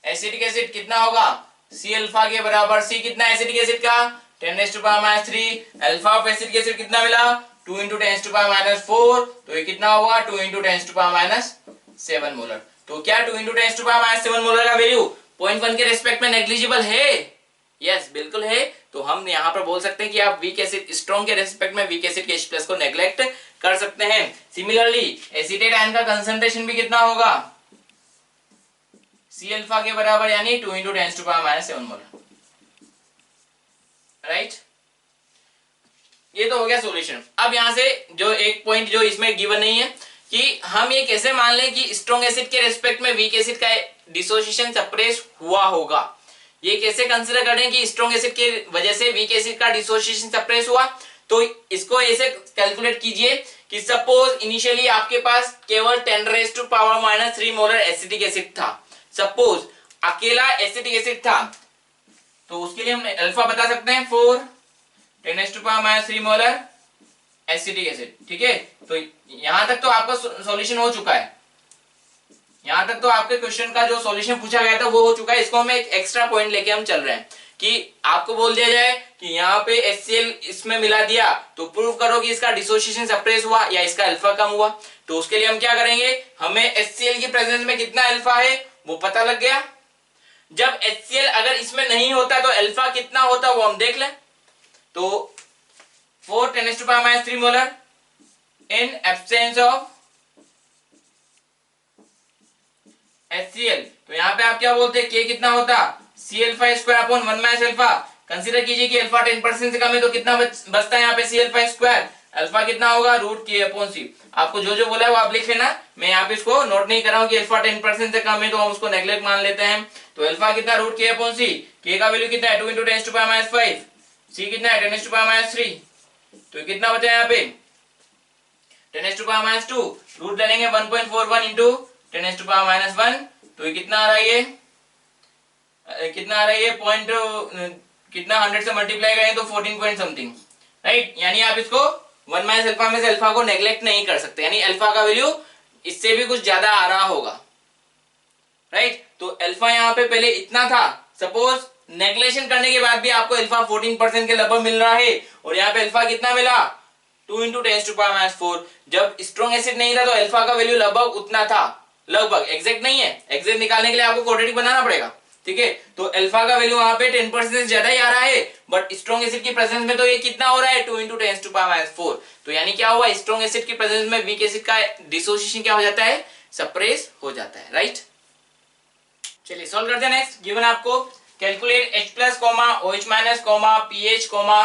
acetic acid कितना होगा? C अल्फा के बराबर। C कितना एसिटिक एसिड का? 10 to power minus 3। Alpha of acetic acid कितना मिला? 2 इंटू 10 टू पावर माइनस 4। तो ये कितना होगा? 2 into 10 to power minus 7 molar. तो क्या 2 into 10 to power minus 7 molar का वैल्यू 0.1 के रेस्पेक्ट में नेग्लिजिबल है? यस बिल्कुल है। तो हम यहाँ पर बोल सकते हैं कि आप वीक एसिड स्ट्रॉन्ग के रेस्पेक्ट में वीक एसिड के H प्लस को नेग्लेक्ट कर सकते हैं। सिमिलरली एसिटेट आयन का कंसंट्रेशन भी कितना होगा? C अल्फा के बराबर यानी 2 into 10 to power minus 7 molar. Right, ये तो हो गया सॉल्यूशन। अब यहां से जो एक पॉइंट जो इसमें गिवन नहीं है कि हम ये कैसे मान लें कि स्ट्रॉन्ग एसिड के रेस्पेक्ट में वीक एसिड का डिसोसिएशन सप्रेस हुआ होगा। ये कैसे कंसीडर करें कि स्ट्रॉन्ग एसिड के वजह से वीक एसिड का डिसोसिएशन सप्रेस हुआ? तो इसको ऐसे कैलकुलेट कीजिए कि सपोज इनिशियली आपके पास केवल 10 raise to power minus 3 molar acetic acid था। सपोज अकेला एसिटिक एसिड था तो उसके लिए हम अल्फा बता सकते हैं 4 10 to power minus 3 molar acetic acid. ठीक है, तो यहां तक तो आपका सॉल्यूशन हो चुका है। यहां तक तो आपके क्वेश्चन का जो सॉल्यूशन पूछा गया था वो हो चुका है। इसको हम एक एक्स्ट्रा पॉइंट लेके हम चल रहे हैं कि आपको बोल दिया जाए कि यहाँ पे HCl इसमें मिला दिया तो प्रूव करो कि इसका डिसोसिएशन सप्रेस हुआ या इसका अल्फा कम हुआ। तो उसके लिए हम क्या करेंगे, हमें HCl की प्रेजेंस में कितना अल्फा है वो पता लग गया। जब HCl अगर इसमें नहीं होता तो अल्फा कितना होता वो हम देख लें। तो 4 10 to power minus 3 molar in absence of HCl। तो यहाँ पे आप क्या बोलते हैं, K कितना होता? C alpha square upon 1 minus alpha. Consider कीजिए कि अल्फा 10% से कम है तो कितना बचता है यहाँ पे C अल्फा स्क्वायर। अल्फा कितना होगा? Root K upon C। आपको जो जो बोला है वो आप लिख लेना, मैं यहाँ पे इसको नोट नहीं कर रहा हूँ कि अल्फा 10% से कम है तो हम उसको नेग्लेक्ट मान लेते हैं। तो अल्फा कितना? Root K upon C। K का वैल्यू कितना है? 2 into 10 to power minus 5। C कितना है? 10 टू पावर माइनस 3। तो कितना बचा यहाँ पे? 10 टू पावर माइनस 2। रूट ले लेंगे 1.41 इंटू 10 टू पावर माइनस 1। तो ये कितना आ रहा है? ये कितना आ रहा है? ये पॉइंट कितना 100 से मल्टीप्लाई करें तो 14 पॉइंट समथिंग। राइट, यानी आप इसको 1 माइनस अल्फा में से अल्फा को नेग्लेक्ट नहीं कर सकते, यानी अल्फा का वैल्यू इससे भी कुछ ज्यादा आ रहा होगा। राइट, तो अल्फा यहाँ पे पहले इतना था, सपोज नेग्लेक्शन करने के बाद भी आपको अल्फा 14% के लगभग मिल रहा है और यहाँ पे अल्फा कितना मिला? 2 इंटू 10 टू पावर माइनस 4। जब स्ट्रॉन्ग एसिड नहीं था तो अल्फा का वैल्यू लगभग उतना था, लगभग, एग्जैक्ट नहीं है, एग्जैक्ट निकालने के लिए आपको क्वाड्रेटिक बनाना पड़ेगा। ठीक है, तो अल्फा का वैल्यू वहां पे 10% से ज्यादा ही आ रहा है, बट स्ट्रॉन्ग एसिड की प्रेजेंस में तो ये कितना हो रहा है? 2 इंटू 10 टू पावर माइनस 4। तो यानी क्या हुआ? स्ट्रॉन्ग एसिड की प्रेजेंस में वीक एसिड का डिसोसिएशन क्या हो जाता है? सप्रेस हो जाता है। राइट, चलिए सॉल्व करते हैं। नेक्स्ट गिवन आपको calculate H plus comma OH minus comma pH comma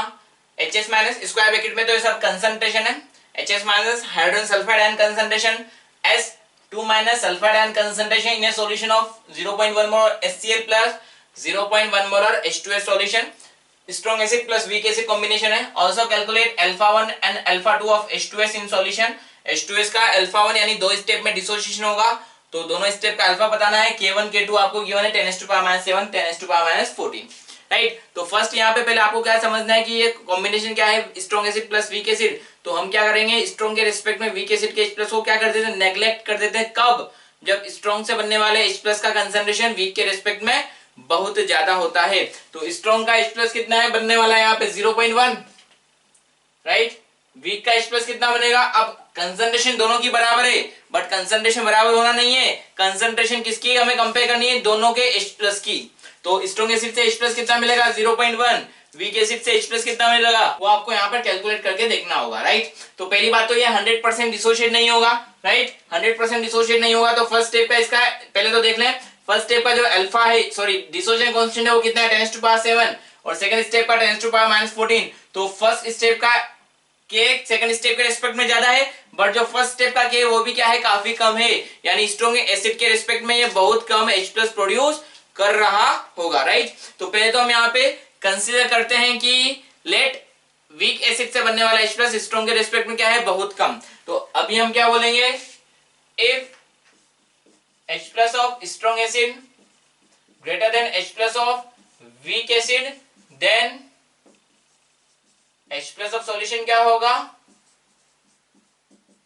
HS minus, square bracket में तो ये सब कंसंट्रेशन है। HS minus hydrogen sulfide ion concentration, S2 minus sulfide ion concentration in a solution of 0.1 molar HCl plus 0.1 molar H2S solution. Strong acid plus weak acid combination है। Also calculate alpha 1 and alpha 2 of H2S in solution. H2S का alpha 1 यानी 2 step में dissociation होगा तो दोनों step का alpha बताना है। K1 K2 आपको गिवन है 10 to power minus 7 10 to power minus 14। Right, तो फर्स्ट यहाँ पे पहले आपको क्या समझना है कि ये कॉम्बिनेशन क्या है, strong acid plus weak acid. तो हम क्या करेंगे, स्ट्रॉन्ग के रिस्पेक्ट में वीक एसिड के H प्लस को क्या कर देते हैं? नेग्लेक्ट कर देते हैं। कब? जब स्ट्रॉन्ग से बनने वाले H प्लस का कंसंट्रेशन वीक के रिस्पेक्ट में बहुत ज्यादा होता है। तो स्ट्रॉन्ग का H प्लस कितना है बनने वाला है यहाँ पे? 0.1। राइट, वीक का H प्लस कितना बनेगा? अब कंसंट्रेशन दोनों की बराबर है, बट कंसंट्रेशन बराबर होना नहीं है, कंसंट्रेशन किसकी हमें कंपेयर करनी है? दोनों के H प्लस की। तो स्ट्रॉन्ग एसिड से H प्लस कितना मिलेगा? 0.1। वीक एसिड से H प्लस कितना मिलेगा वो आपको यहाँ पर कैलकुलेट करके देखना होगा। राइट, तो पहली बात तो ये 100% डिसोशिएट नहीं होगा। राइट, 100% डिसोशिएट नहीं होगा तो फर्स्ट स्टेप है इसका, पहले तो देख लें। फर्स्ट स्टेप का जो अल्फा है, सॉरी डिसोशिएशन कांस्टेंट है वो कितना है? 10 टू पावर 7 और सेकंड स्टेप का 10 टू पावर माइनस 14। तो फर्स्ट स्टेप का के सेकंड स्टेप के रिस्पेक्ट में ज्यादा है, बट जो फर्स्ट स्टेप का के वो भी क्या है, काफी कम है, यानी स्ट्रॉन्ग एसिड के रिस्पेक्ट में ये बहुत कम H+ प्रोड्यूस कर रहा होगा, राइट। तो पहले तो हम यहाँ पे कंसीडर करते हैं कि लेट वीक एसिड से बनने वाला H+ स्ट्रॉन्ग के रिस्पेक्ट में क्या है, बहुत कम। तो अभी हम क्या बोलेंगे, if H+ of strong acid greater than H+ of weak acid, then H+ of solution क्या होगा,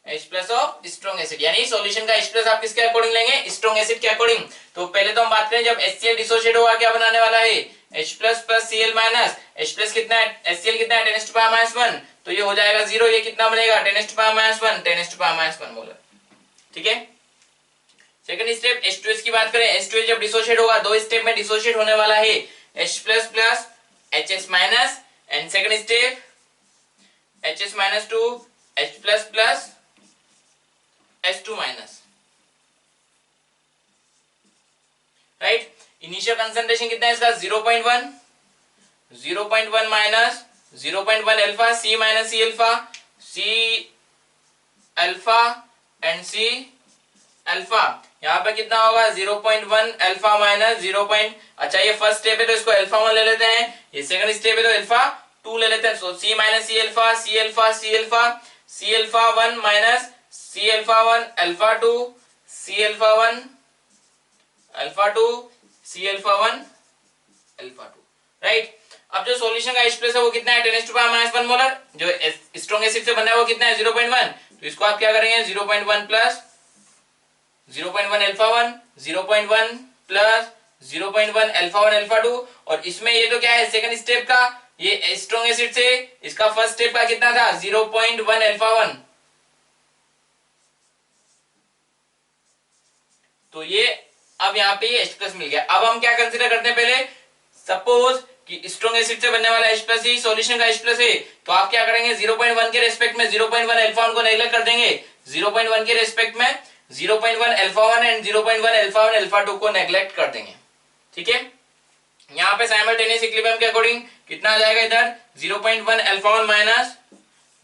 H+ ऑफ स्ट्रॉन्ग एसिड, यानी सॉल्यूशन का H+ आप किसके अकॉर्डिंग लेंगे, स्ट्रॉन्ग एसिड के अकॉर्डिंग। तो पहले तो हम बात करें, जब HCl डिसोशिएट होगा क्या बनाने वाला है, H+ plus Cl minus, H+ कितना है, HCl कितना है, 10⁻⁻1, तो ये हो जाएगा 0, ये कितना बनेगा, 10⁻⁻1, 10⁻⁻1 मोलर, ठीक है। सेकंड स्टेप H2S की बात करें, H2S जब डिसोशिएट होगा, दो स्टेप में डिसोशिएट होने वाला है, H+ plus HS minus, and second step HS minus two H+ plus H2 minus, right. Initial concentration कितना है इसका, 0.1, 0.1 minus 0.1 alpha, C minus C alpha, C alpha and C alpha, यहाँ पे कितना होगा, 0.1 अल्फा माइनस 0. अच्छा ये फर्स्ट स्टेप है तो इसको अल्फा 1 ले लेते हैं, ये सेकंड स्टेप है तो अल्फा 2 ले लेते हैं। सो C minus C alpha, C alpha, C alpha, C alpha 1 minus C alpha 1 alpha 2, C alpha 1 alpha 2, C alpha 1 alpha 2, right. अब जो सॉल्यूशन का H+ है वो कितना है, 10⁻⁻1 मोलर, जो स्ट्रॉन्ग एसिड से बना है वो कितना है, 0.1, तो इसको आप क्या करेंगे, 0.1 plus 0.1 alpha 1, 0.1 plus 0.1 alpha 1 alpha 2, और इसमें ये तो क्या है, सेकंड स्टेप का, ये स्ट्रॉन्ग एसिड से इसका फर्स्ट स्टेप का कितना था, 0.1 अल्फा 1, तो ये अब यहाँ पे ये H+ मिल गया। अब हम क्या कंसीडर करते हैं, पहले सपोज कि स्ट्रॉन्ग एसिड से बनने वाला H+ ही सॉल्यूशन का H+ है, तो आप क्या करेंगे, 0.1 के रेस्पेक्ट में 0.1 अल्फा 1 को नेगलेक्ट कर देंगे, 0.1 के रेस्पेक्ट में 0.1 अल्फा 1 एंड 0.1 अल्फा 1 अल्फा 2 को नेगलेक्ट कर देंगे, ठीक है। यहाँ पे साइमल्टेनियस इक्विलिब्रियम के अकॉर्डिंग कितना आ जाएगा, इधर 0.1 अल्फा 1 माइनस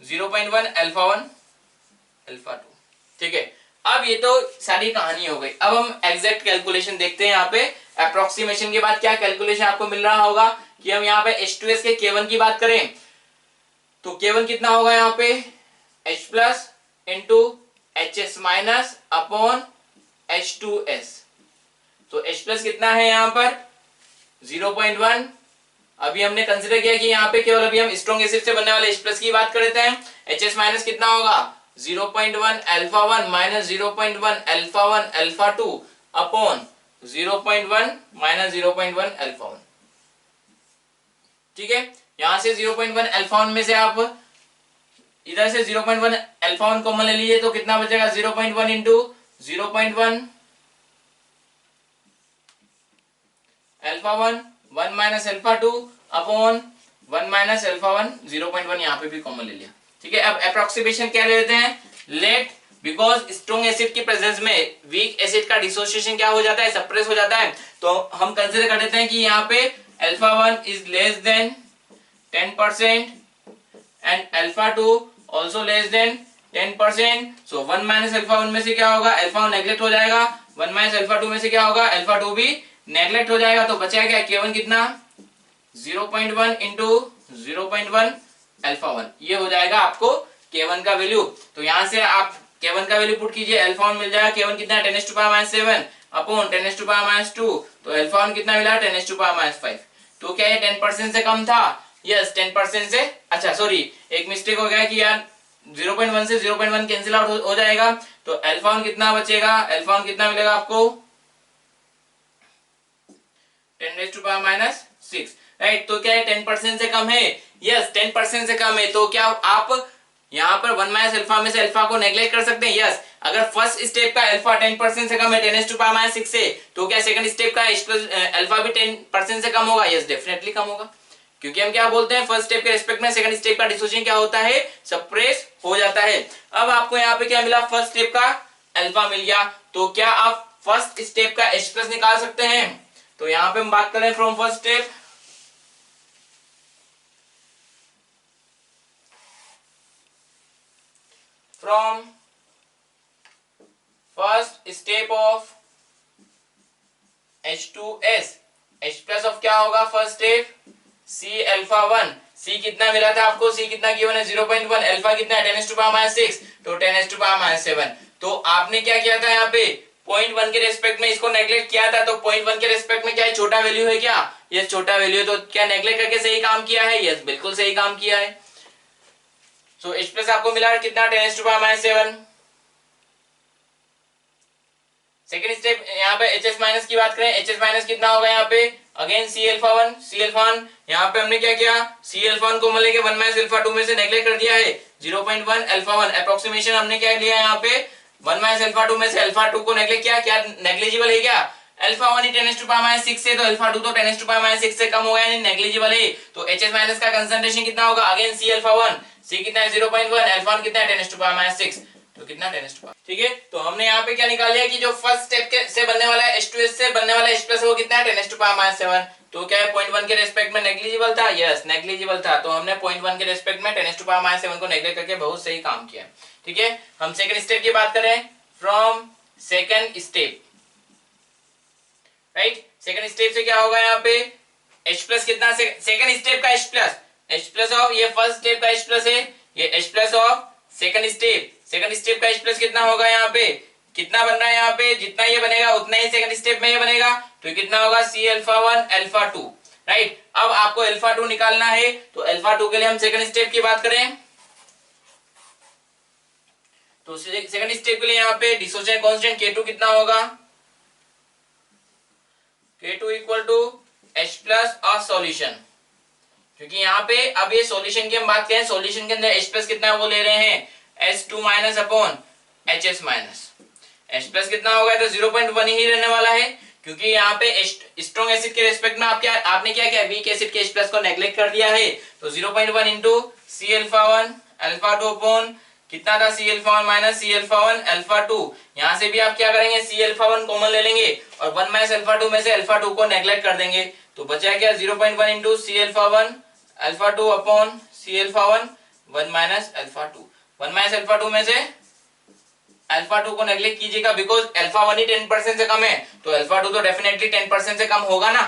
0.1 अल्फा 1 अल्फा 2, ठीक है। अब ये तो सारी कहानी हो गई। अब हम एग्जैक्ट कैलकुलेशन देखते हैं। यहाँ पे अप्रोक्सीमेशन के बाद क्या कैलकुलेशन आपको मिल रहा होगा कि हम यहाँ पे H2S के K1 की बात करें तो K1 कितना होगा, यहाँ पे H+ into HS minus upon H2S, तो H+ कितना है यहाँ पर 0.1। अभी हमने कंसिडर किया कि यहाँ पे केवल अभी हम स्ट्रॉन्ग एसिड से बनने वाले H+ की बात कर लेते हैं। HS माइनस कितना होगा, 0.1 alpha 1 minus 0.1 alpha 1 alpha 2 upon 0.1 minus 0.1 alpha 1, ठीक है। यहां से 0.1 अल्फा 1 में से आप इधर से 0.1 अल्फा 1 कॉमन ले लीजिए तो कितना बचेगा, 0.1 into 0.1 alpha 1 1 minus alpha 2 upon 1 minus alpha 1 0.1 यहाँ पे भी कॉमन ले लिया, ठीक है। अब अप्रोक्सीमेशन क्या ले लेते हैं, लेट बिकॉज स्ट्रॉन्ग एसिड की प्रेजेंस में वीक एसिड का डिसोसिएशन क्या हो जाता है, सप्रेस हो जाता है, तो हम कंसीडर कर लेते हैं कि यहाँ पे alpha 1 is less then 10% and alpha 2 also less than 10%। So 1 minus alpha 1 में से क्या होगा, अल्फा 1 नेग्लेक्ट हो जाएगा, 1 माइनस अल्फा 2 में से क्या होगा, अल्फा 2 भी नेग्लेक्ट हो जाएगा, तो बचा क्या K1 कितना 0.1 इंटू 0.1 अल्फा 1, ये हो जाएगा आपको K1 का वैल्यू। तो यहां से आप K1 का वैल्यू पुट कीजिए, अल्फा 1 मिल जाएगा, K1 कितना है 10⁻⁻7 अपॉन 10⁻2, तो अल्फा 1 कितना मिला 10⁻5, तो क्या ये 10% से कम था, यस 10% से, अच्छा सॉरी एक मिस्टेक हो गया कि यार 0.1 से 0.1 कैंसिल आउट हो जाएगा, तो अल्फा 1 कितना बचेगा, अल्फा 1 कितना मिलेगा आपको 10⁻6, राइट। तो क्या है 10% से कम है, यस 10% से कम है, तो क्या आप यहाँ पर 1 माइनस अल्फा में से अल्फा को नेग्लेक्ट कर सकते हैं, यस। अगर फर्स्ट स्टेप का अल्फा 10% से कम है 10⁻6 से, तो क्या सेकंड स्टेप का अल्फा भी 10% से कम होगा, यस डेफिनेटली कम होगा, क्योंकि हम क्या बोलते हैं फर्स्ट स्टेप के रिस्पेक्ट में सेकंड स्टेप का डिसोसिएशन क्या होता है, सप्रेस हो जाता है। अब आपको यहाँ पे क्या मिला, फर्स्ट स्टेप का अल्फा मिल गया, तो क्या आप फर्स्ट स्टेप का H+ निकाल सकते हैं, तो यहाँ पे हम बात करें from first step, from first step of H2S, H plus of क्या होगा first step C alpha 1, C कितना मिला था आपको, C कितना गिवन है 0.1, अल्फा कितना है 10⁻⁻⁶, तो 10⁻⁷ तो आपने क्या किया था यहाँ पे 0.1 के रेस्पेक्ट में इसको नेग्लेक्ट किया था, तो 0.1 के रेस्पेक्ट में क्या है छोटा वैल्यू है क्या, यस छोटा वैल्यू है, तो क्या नेग्लेक्ट करके सही काम किया है, यस बिल्कुल सही काम किया है। सो H प्लस आपको मिला कितना 10⁻⁷। सेकेंड स्टेप यहाँ पे HS माइनस की बात करें, HS माइनस कितना होगा यहाँ पे अगेन C अल्फा 1 यहाँ पे हमने क्या किया C अल्फा 1 को मिलेगा 1 माइनस अल्फा 2 में से नेग्लेक्ट कर दिया है 0.1 अल्फा 1 अप्रोक्सीमेशन हमने क्या लिया यहाँ पे 1 माइनस अल्फा 2 में से अल्फा 2 को नेग्लेक्ट किया, क्या नेग्लिजिबल है क्या, अल्फा 1 ही 10⁻⁶ है तो अल्फा 2 तो 10⁻⁶ से कम हो गया यानी नेग्लिजिबल है, तो HS माइनस का कंसंट्रेशन कितना होगा अगेन C अल्फा 1, C कितना है 0.1, अल्फा 1 कितना है 10⁻⁶, तो कितना 10⁻, ठीक है। तो हमने यहाँ पे क्या निकाल लिया कि जो फर्स्ट स्टेप के से बनने वाला है H2S से बनने वाला H प्लस वो कितना है 10⁻⁷, तो क्या है 0.1 के रेस्पेक्ट में नेग्लिजिबल था, यस नेग्लिजिबल था, तो हमने 0.1 के रेस्पेक्ट में 10⁻⁷ को नेग्लेक्ट करके बहुत सही काम किया, ठीक है। हम सेकंड स्टेप की बात करें from second step, right, second step से क्या होगा यहाँ पे H प्लस कितना सेकंड स्टेप का H प्लस ऑफ ये फर्स्ट स्टेप का H प्लस है, ये H plus of second step का H प्लस कितना होगा यहाँ पे कितना बन रहा है यहाँ पे जितना ये बनेगा उतना ही सेकंड स्टेप में ये बनेगा, तो कितना होगा C अल्फा 1 अल्फा 2, राइट। अब आपको अल्फा 2 निकालना है, तो अल्फा 2 के लिए हम सेकंड स्टेप की बात करें तो सेकंड स्टेप के लिए यहाँ पे डिसोसिएशन कांस्टेंट K2 कितना होगा, K2 equal to H plus और सॉल्यूशन, क्योंकि यहाँ पे अब ये सॉल्यूशन की हम बात करें, सॉल्यूशन के अंदर H प्लस कितना है वो ले रहे हैं H2 minus upon HS minus, H plus कितना होगा तो 0.1 ही रहने वाला है, क्योंकि यहाँ पे स्ट्रॉन्ग एसिड के रेस्पेक्ट में आपने क्या किया वीक एसिड के H प्लस को नेग्लेक्ट कर दिया है, तो 0.1 into C alpha 1 alpha 2 upon कितना था C alpha 1 minus C alpha 1 alpha 2, यहाँ से भी आप क्या करेंगे C अल्फा 1 कॉमन ले लेंगे और 1 माइनस अल्फा 2 में से अल्फा 2 को नेग्लेक्ट कर देंगे, तो बचा क्या 0.1 into C alpha 1 alpha 2 upon C alpha 1 minus alpha 2, 1 minus alpha 2 में से अल्फा 2 को नेग्लेक्ट कीजिएगा बिकॉज अल्फा 1 ही 10% से कम है, तो अल्फा 2 तो डेफिनेटली 10% से कम होगा ना,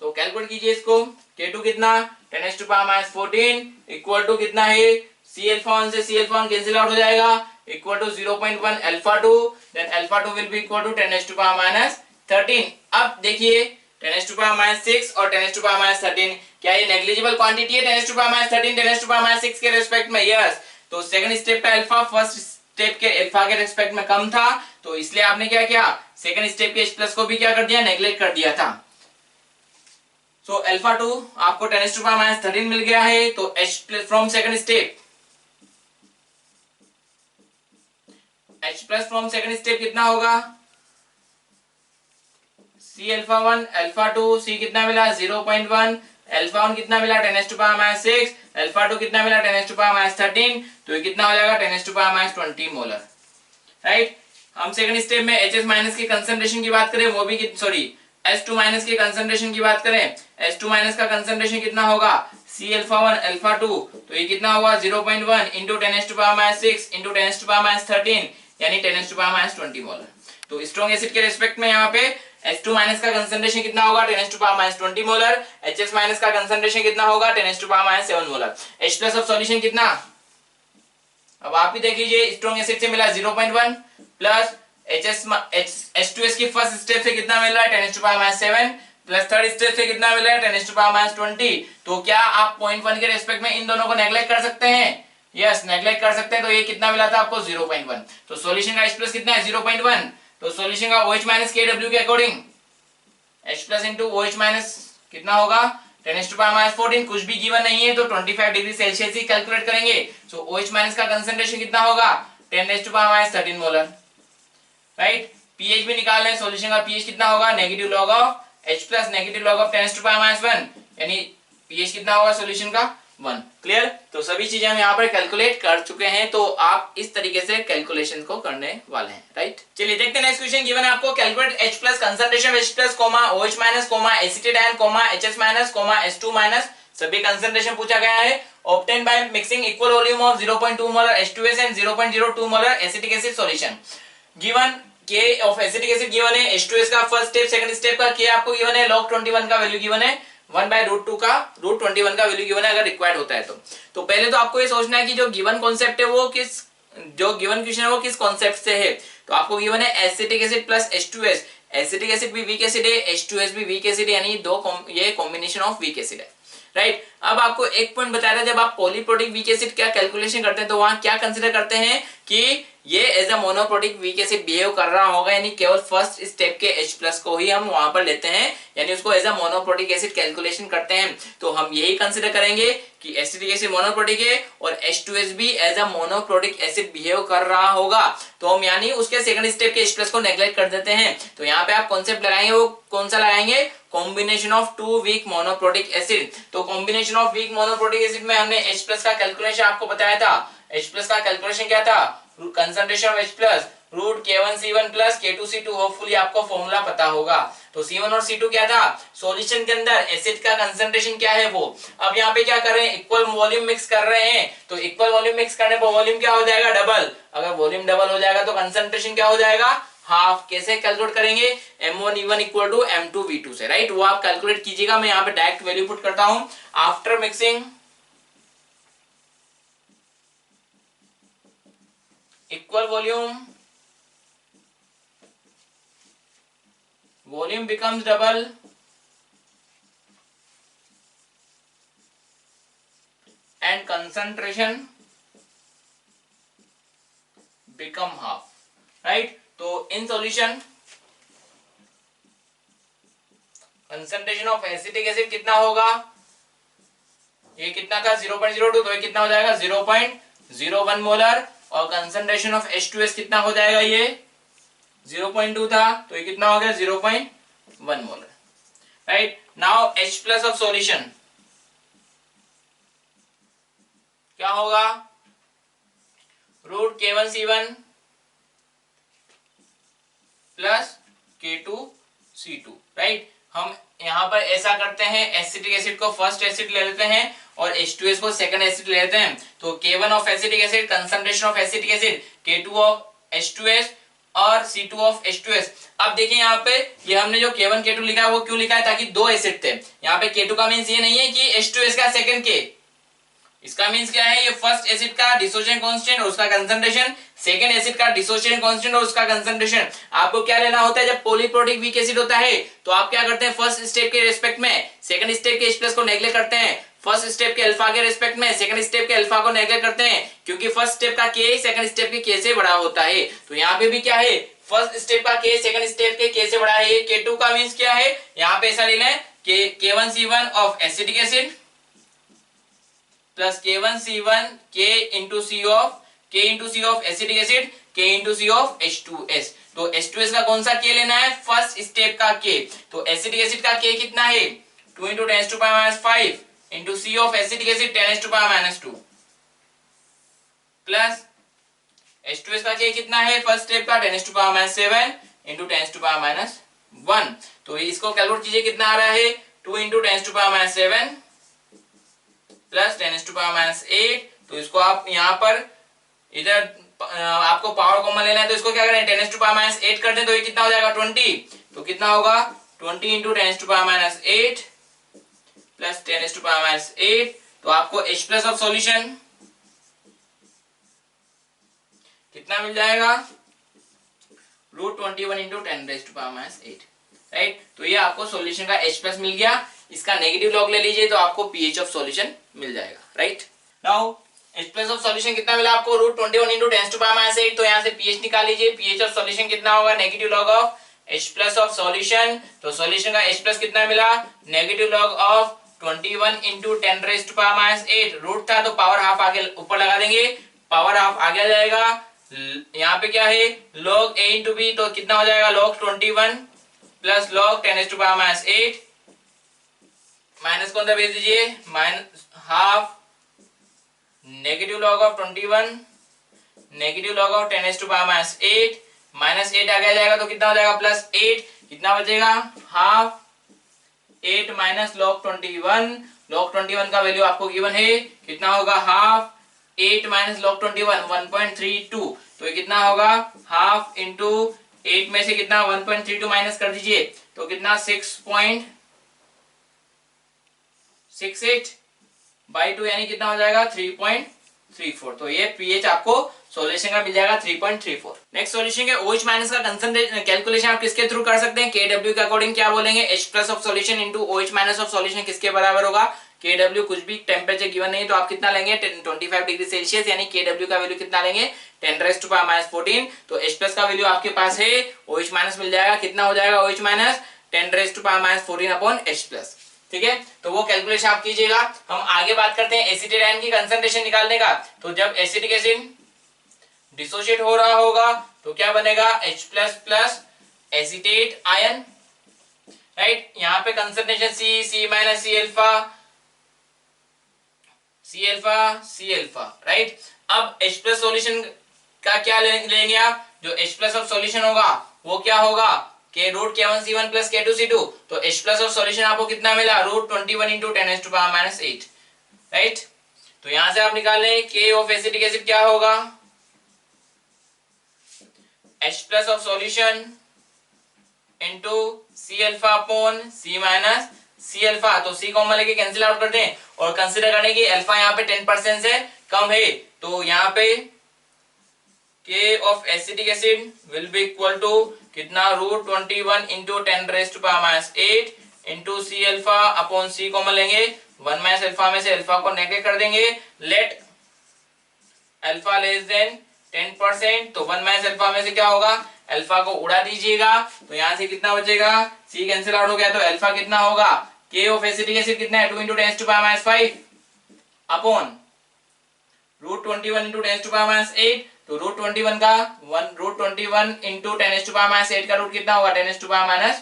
तो कैलकुलेट कीजिए इसको K2 कितना 10⁻⁴ इक्वल टू कितना है C अल्फा 1 से C अल्फा 1 कैंसिल आउट हो जाएगा equal to 0.1 alpha 2 then alpha 2 will be equal to 10⁻13। अब देखिए 10⁻6 और 10⁻13 क्या ये नेग्लिजिबल क्वांटिटी है 10⁻13 10⁻6 के रेस्पेक्ट में, यस, तो सेकंड स्टेप का अल्फा फर्स्ट स्टेप के अल्फा के रेस्पेक्ट में कम था, तो इसलिए आपने क्या किया सेकंड स्टेप के H प्लस को भी क्या कर दिया नेग्लेक्ट कर दिया था, सो अल्फा 2 आपको 10⁻13 मिल गया है, तो H plus from second step H plus from second step कितना होगा C अल्फा 1 अल्फा 2 C कितना मिला 0.1 अल्फा 1 कितना मिला 10⁻6 अल्फा 2 कितना मिला 10⁻13, तो ये कितना हो जाएगा 10⁻20 मोलर, राइट। हम सेकंड स्टेप में HS माइनस की कंसंट्रेशन की बात करें वो भी सॉरी H2 माइनस की कंसंट्रेशन की बात करें, H2 माइनस का कंसंट्रेशन कितना होगा C अल्फा 1 अल्फा 2, तो ये कितना होगा 0.1 इंटू 10⁻6 इंटू 10⁻13 यानी 10⁻20 मोलर, तो स्ट्रॉन्ग एसिड के रेस्पेक्ट में यहाँ पे H2 माइनस का कंसंट्रेशन कितना होगा 10⁻20 मोलर, HS माइनस का कंसंट्रेशन कितना होगा 10⁻7 molar, H plus of solution कितना, अब आप ही देख लीजिए स्ट्रॉन्ग एसिड से मिला 0.1 प्लस H2S की फर्स्ट स्टेप से कितना मिल रहा है 10⁻7 प्लस थर्ड स्टेप से कितना मिल रहा है 10⁻20, तो क्या आप 0.1 के रेस्पेक्ट में इन दोनों को नेग्लेक्ट कर सकते हैं, यस नेग्लेक्ट कर सकते हैं, तो ये कितना मिला था आपको 0.1, तो सॉल्यूशन का H प्लस कितना है 0.1, तो सॉल्यूशन का OH माइनस KW के according H plus into OH minus कितना होगा 10⁻14, कुछ भी गिवन नहीं है तो 25 डिग्री सेल्सियस ही कैलकुलेट करेंगे, सो OH माइनस का कंसंट्रेशन कितना होगा 10⁻13 मोलर, राइट। pH भी निकाल रहे हैं, सॉल्यूशन का pH कितना होगा negative log of H plus negative log of 10⁻1 यानी pH कितना होगा सॉल्यूशन का 1, क्लियर। तो सभी चीजें हम यहाँ पर कैलकुलेट कर चुके हैं, तो आप इस तरीके से कैलकुलेशन को करने वाले हैं, राइट। चलिए देखते हैं नेक्स्ट क्वेश्चन गिवन है आपको calculate H plus concentration H plus OH minus acetate ion HS minus H2 minus सभी कंसंट्रेशन पूछा गया है obtained by mixing equal volume of 0.2 molar H2S and 0.02 molar acetic acid solution. Given K of acetic acid given है, H2S का first step second step का K आपको given है, log 21 का वैल्यू गिवन है, 1/√2 का √21 का वैल्यू गिवन है अगर रिक्वायर्ड होता है तो पहले तो आपको ये सोचना है कि जो गिवन कॉन्सेप्ट है वो किस, जो गिवन क्वेश्चन है वो किस कॉन्सेप्ट से है। तो आपको गिवन है acetic acid plus H2S, acetic acid भी वीक एसिड है, H2S भी वीक एसिड है, यानी ये कॉम्बिनेशन ऑफ वीक एसिड है, राइट। अब आपको एक पॉइंट बताया था, जब आप पॉलीप्रोटिक वीक एसिड क्या कैलकुलेशन करते हैं तो वहां क्या कंसीडर करते हैं कि ये as a monoprotic weak acid behave कर रहा होगा, यानी केवल फर्स्ट स्टेप के H+ को ही हम वहां पर लेते हैं, यानी उसको as a monoprotic acid calculation करते हैं। तो हम यही कंसीडर करेंगे कि एसिटिक एसिड मोनोप्रोटिक है और H2S भी as a monoprotic acid behave कर रहा होगा, तो हम यानी उसके सेकंड स्टेप के H+ को नेग्लेक्ट कर देते हैं। तो यहाँ पे आप कॉन्सेप्ट लगाएंगे, वो कौन सा लगाएंगे, combination of two weak monoprotic acid. तो combination of weak monoprotic acid में हमने H+ का कैलकुलेशन आपको बताया था। H+ का कैलकुलेशन क्या था, concentration of H+ root K1C1 plus K2C2, hopefully आपको फॉर्मूला पता होगा। तो C1 और C2 क्या था, सॉल्यूशन के अंदर एसिड का कंसंट्रेशन क्या है वो। अब यहाँ पे क्या कर रहे हैं, इक्वल वॉल्यूम मिक्स कर रहे हैं, तो इक्वल वॉल्यूम मिक्स करने पर वॉल्यूम क्या हो जाएगा, डबल। अगर वॉल्यूम डबल हो जाएगा तो कंसंट्रेशन क्या हो जाएगा, हाफ। कैसे कैलकुलेट करेंगे, M1E1 इक्वल टू M2V2 से, राइट। वो आप कैलकुलेट कीजिएगा, मैं यहाँ पे डायरेक्ट वैल्यू पुट करता हूं। After mixing equal volume becomes double and concentration become half, right। तो in solution concentration of acetic acid कितना होगा, ये कितना था 0.02, तो ये कितना हो जाएगा 0.01 मोलर, और कंसंट्रेशन ऑफ H2S कितना हो जाएगा, ये 0.2 था, तो ये कितना हो गया 0.1 molar, right. Now H+ of solution क्या होगा, root K1C1 plus K2C2, right. हम यहाँ पर ऐसा करते हैं, एसिटिक एसिड को फर्स्ट एसिड ले लेते हैं और H2S को सेकंड एसिड ले लेते हैं। तो K1 of acetic acid, concentration of acetic acid, K2 of H2S और C2 ऑफ H2S। अब देखिए यहाँ पे ये हमने जो K1 K2 लिखा है वो क्यों लिखा है, ताकि दो एसिड थे। यहाँ पे K2 का मीन्स ये नहीं है कि H2S का सेकंड K, इसका मीन्स क्या है, ये फर्स्ट एसिड का डिसोसिएशन कांस्टेंट और उसका कंसंट्रेशन, सेकंड एसिड का डिसोसिएशन कांस्टेंट और उसका कंसंट्रेशन। आपको क्या लेना होता है, जब पॉलीप्रोटिक वीक एसिड होता है तो आप क्या करते हैं, फर्स्ट स्टेप के रिस्पेक्ट में सेकंड स्टेप के H+ को नेग्लेक्ट करते हैं, फर्स्ट स्टेप के अल्फा के रिस्पेक्ट में सेकंड स्टेप के अल्फा को नेग्लेक्ट करते हैं, क्योंकि फर्स्ट स्टेप का K सेकंड स्टेप के K से बड़ा होता है। तो यहाँ पे भी क्या है, फर्स्ट स्टेप का K सेकंड स्टेप के K से बड़ा है। K2 का मीन्स क्या है, यहाँ पे ऐसा ले लें कि K1C1 of acetic acid plus K1C1 K into C of acetic acid, K into C of H2S। तो H2S का कौन सा K लेना है, फर्स्ट स्टेप का K। तो एसिटिक एसिड का K कितना है, 2 into 10⁻⁵ into C of acetic acid 10⁻⁻² plus H2S का K कितना है, फर्स्ट स्टेप का 10⁻⁷ इंटू 10⁻⁻1। तो इसको कैलकुलेट कीजिए, कितना आ रहा है, 2 इंटू 10⁻⁷ प्लस 10⁻⁸। तो इसको आप यहाँ पर इधर आपको पावर कॉमन लेना है, तो इसको क्या करें, 10⁻⁸ कर दें, तो ये कितना हो जाएगा 20। तो कितना होगा 20 इंटू 10⁻⁸ प्लस 10⁻⁸। तो आपको H+ ऑफ सॉल्यूशन कितना मिल जाएगा, √21 इंटू 10⁻⁸, राइट। तो ये आपको सॉल्यूशन का H+ मिल गया। इसका नेगेटिव लॉग ले लीजिए तो आपको pH ऑफ सॉल्यूशन मिल जाएगा, right. Now H+ of solution कितना मिला आपको, √21 इंटू 10⁻⁸। तो यहाँ से pH निकाल लीजिए, pH ऑफ सॉल्यूशन कितना होगा, negative log of H+ of solution. तो सॉल्यूशन का H+ कितना मिला, negative log of 21 into 10⁻⁸। Root था तो पावर हाफ आगे ऊपर लगा देंगे, पावर हाफ आगे आ जाएगा। यहाँ पे क्या है, log A इंटू B, तो कितना हो जाएगा, log 21 प्लस log 10⁻⁸, माइनस कौन सा भेज दीजिए, minus half, negative log of 21 negative log of 10⁻⁸, minus 8 आगे आ जाएगा तो कितना हो जाएगा, +8। कितना बचेगा, हाफ 8 माइनस log 21 log 21 का वैल्यू आपको गिवन है, कितना होगा हाफ 8 माइनस log 21 1.32, तो ये कितना होगा हाफ इंटू 8 में से कितना 1.32 माइनस कर दीजिए तो कितना 6.68 बाई 2 यानी कितना हो जाएगा 3.34। तो ये पीएच आपको सॉल्यूशन का मिल जाएगा 3.34। नेक्स्ट सॉल्यूशन है OH माइनस का कंसंट्रेशन कैलकुलेशन आप किसके थ्रू कर सकते हैं, KW के अकॉर्डिंग क्या बोलेंगे H plus of solution into OH minus of solution किसके बराबर होगा, KW कुछ भी टेम्परेचर गिवन नहीं है तो आप कितना लेंगे 25 डिग्री सेल्सियस, यानी KW का वैल्यू कितना लेंगे 10⁻⁻14। तो H प्लस का वैल्यू आपके पास है, OH माइनस मिल जाएगा, कितना हो जाएगा OH minus 10⁻14 upon H plus. ठीक है, तो वो कैलकुलेशन आप कीजिएगा। हम आगे बात करते हैं एसिटिक आयन की कंसंट्रेशन निकालने का। तो जब एसिटिक एसिड डिसोशिएट हो रहा होगा तो क्या बनेगा H plus plus acetate ion, right. यहाँ पे concentration C minus C alpha, right. अब H प्लस सॉल्यूशन का क्या लेंगे आप, जो H प्लस ऑफ सॉल्यूशन होगा वो क्या होगा K root K1C1 plus K2C2। तो H प्लस ऑफ सॉल्यूशन आपको कितना मिला रूट 21 इंटू 10⁻⁻8, राइट। तो यहां से आप निकाल लें K ऑफ एसिटिक एसिड क्या होगा H plus of solution into C alpha upon C minus C alpha. तो C कॉमन लेके कैंसिल आउट करते हैं और कंसीडर करें कि अल्फा यहाँ पे 10% से कम है, तो यहाँ पे K of acetic acid will be equal to कितना root 21 into 10⁻⁸ into C alpha upon C common लेंगे 1 माइनस अल्फा में से अल्फा को नेगेट कर देंगे, लेट अल्फा लेस देन 10%। तो 1 माइनस अल्फा में से क्या होगा अल्फा को उड़ा दीजिएगा तो यहां से कितना बचेगा C कैंसिल आउट हो गया, तो अल्फा कितना होगा K ऑफ एसिटिक एसिड कितना है 2 इंटू 10⁻⁵ अपॉन रूट 21 इंटू 10⁻⁸। तो रूट 21 का 1 रूट 21 इंटू 10⁻⁸ का रूट कितना होगा 10⁻⁴।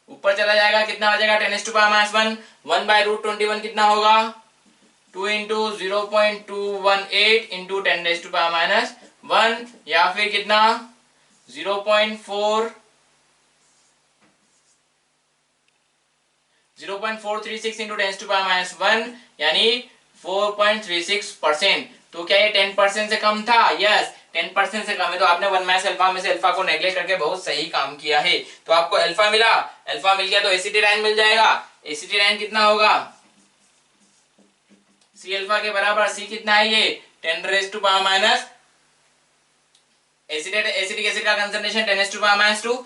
ऊपर चला जाएगा कितना बचेगा 10⁻⁻1, 1 बाय रूट 21 कितना होगा 2 इंटू 0.218 इंटू 10⁻1 या फिर कितना 0.436 इंटू 10⁻1 यानी 4.36%। तो क्या ये 10% से कम था, यस 10% से कम है, तो आपने 1 माइनस अल्फा में से अल्फा को नेगलेक्ट करके बहुत सही काम किया है। तो आपको अल्फा मिला, अल्फा मिल गया तो एसिटिक आयन मिल जाएगा। एसिटिक आयन कितना होगा C अल्फा के बराबर, C कितना है ये 10⁻⁻, एसिटिक एसिड का कंसंट्रेशन 10⁻⁻2,